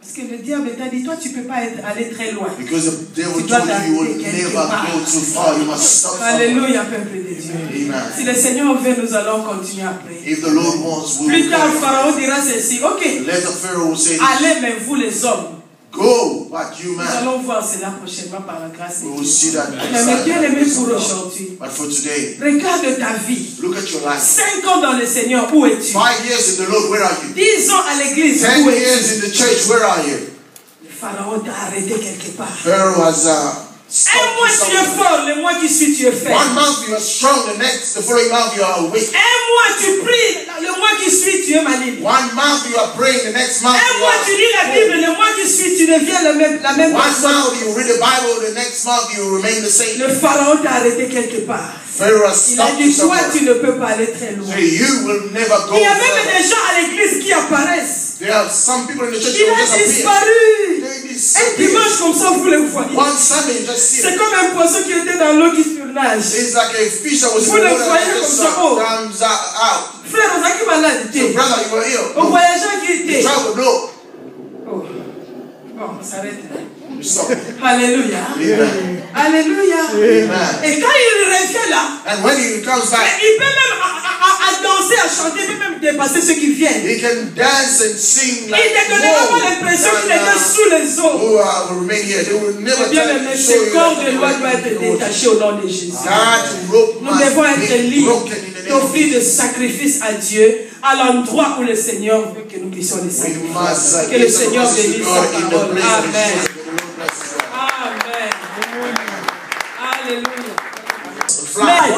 Speaker 1: Parce que le diable t'a dit, toi, tu ne peux pas aller très loin.
Speaker 3: Because the devil
Speaker 1: Tu dois
Speaker 3: told you you will
Speaker 1: t'arrêter quelque
Speaker 3: never
Speaker 1: part.
Speaker 3: go too far. You must stop somewhere.
Speaker 1: Alléluia, peuple de Dieu.
Speaker 3: Amen.
Speaker 1: Si le Seigneur veut, nous allons continuer à prier.
Speaker 3: If the Lord wants, we
Speaker 1: Plus
Speaker 3: will
Speaker 1: tard,
Speaker 3: go.
Speaker 1: Pharaon dira ceci. Ok,
Speaker 3: Let the Pharaoh say,
Speaker 1: allez, mais vous les hommes.
Speaker 3: go, but you
Speaker 1: Nous
Speaker 3: man.
Speaker 1: allons voir cela prochainement par la grâce de
Speaker 3: We will
Speaker 1: Dieu.
Speaker 3: see that
Speaker 1: Mais mes bien-aimés pour aujourd'hui,
Speaker 3: But for today,
Speaker 1: regarde ta vie.
Speaker 3: look at your life.
Speaker 1: 5 ans dans le Seigneur, où es-tu?
Speaker 3: 5 years in the Lord, where are you?
Speaker 1: 10 ans à l'église,
Speaker 3: 10
Speaker 1: où es-tu?
Speaker 3: years in the church, where are you?
Speaker 1: Le Pharaon t'a arrêté quelque part.
Speaker 3: Pharaoh has
Speaker 1: Un
Speaker 3: stopped
Speaker 1: mois
Speaker 3: you
Speaker 1: tu es
Speaker 3: somewhere.
Speaker 1: fort, le mois qui suit tu es faible.
Speaker 3: 1 month you are strong, the following month you are weak.
Speaker 1: Un mois tu pries, le mois qui suit tu es malade.
Speaker 3: 1 month you are praying, the next month
Speaker 1: Un
Speaker 3: you
Speaker 1: mois tu lis la Bible, le mois qui suit tu deviens la même
Speaker 3: 1
Speaker 1: personne.
Speaker 3: month you read the Bible, the next month you remain the same.
Speaker 1: Le Pharaon t'a arrêté quelque part.
Speaker 3: Pharaoh has
Speaker 1: Il a
Speaker 3: stopped you
Speaker 1: dit, toi
Speaker 3: somewhere.
Speaker 1: tu ne peux pas aller très loin.
Speaker 3: So you will never go
Speaker 1: Il y a même
Speaker 3: further.
Speaker 1: des gens à l'église qui apparaissent.
Speaker 3: There are some people in the church
Speaker 1: Il
Speaker 3: who
Speaker 1: a
Speaker 3: just appear.
Speaker 1: disparu.
Speaker 3: They
Speaker 1: Un
Speaker 3: disappear.
Speaker 1: dimanche comme ça, vous le voyez.
Speaker 3: One Sunday you just see
Speaker 1: C'est
Speaker 3: it.
Speaker 1: comme un poisson qui était dans l'eau qui surnage.
Speaker 3: It's like a fish that was in
Speaker 1: Vous
Speaker 3: the
Speaker 1: le
Speaker 3: water
Speaker 1: voyez
Speaker 3: that
Speaker 1: comme
Speaker 3: just
Speaker 1: ça, oh.
Speaker 3: comes out.
Speaker 1: Frère, on a qui malade
Speaker 3: So
Speaker 1: était.
Speaker 3: brother, you were ill.
Speaker 1: Au voyageur qui
Speaker 3: You
Speaker 1: était.
Speaker 3: traveled, no.
Speaker 1: Oh. Bon, on s'arrête là.
Speaker 3: You stop.
Speaker 1: Alléluia.
Speaker 3: Amen.
Speaker 1: Alléluia.
Speaker 3: Amen.
Speaker 1: Et quand il revient là,
Speaker 3: And when he comes back,
Speaker 1: il peut même à danser, à chanter, il peut même dépasser ceux qui viennent.
Speaker 3: he can dance and sing
Speaker 1: Il
Speaker 3: like
Speaker 1: ne te donnera pas l'impression qu'il était sous les eaux.
Speaker 3: who will remain here. They will never
Speaker 1: Bien
Speaker 3: tell
Speaker 1: aimé,
Speaker 3: you, show
Speaker 1: ce
Speaker 3: you
Speaker 1: corps
Speaker 3: that
Speaker 1: de
Speaker 3: they
Speaker 1: loi
Speaker 3: will
Speaker 1: doit être
Speaker 3: go.
Speaker 1: détaché au nom de Jésus.
Speaker 3: That rope
Speaker 1: Nous
Speaker 3: must
Speaker 1: devons être
Speaker 3: be
Speaker 1: libres
Speaker 3: broken in the name of
Speaker 1: d'offrir des sacrifices à Dieu à l'endroit où le Seigneur veut que nous puissions les
Speaker 3: We
Speaker 1: sacrifier.
Speaker 3: must
Speaker 1: Que le
Speaker 3: give
Speaker 1: Seigneur
Speaker 3: sacrifices to
Speaker 1: bénisse
Speaker 3: God
Speaker 1: sa
Speaker 3: in the
Speaker 1: parole.
Speaker 3: place of
Speaker 1: Amen.
Speaker 3: His choice. May the Lord bless His word.
Speaker 1: Amen. Alléluia.
Speaker 3: Fly.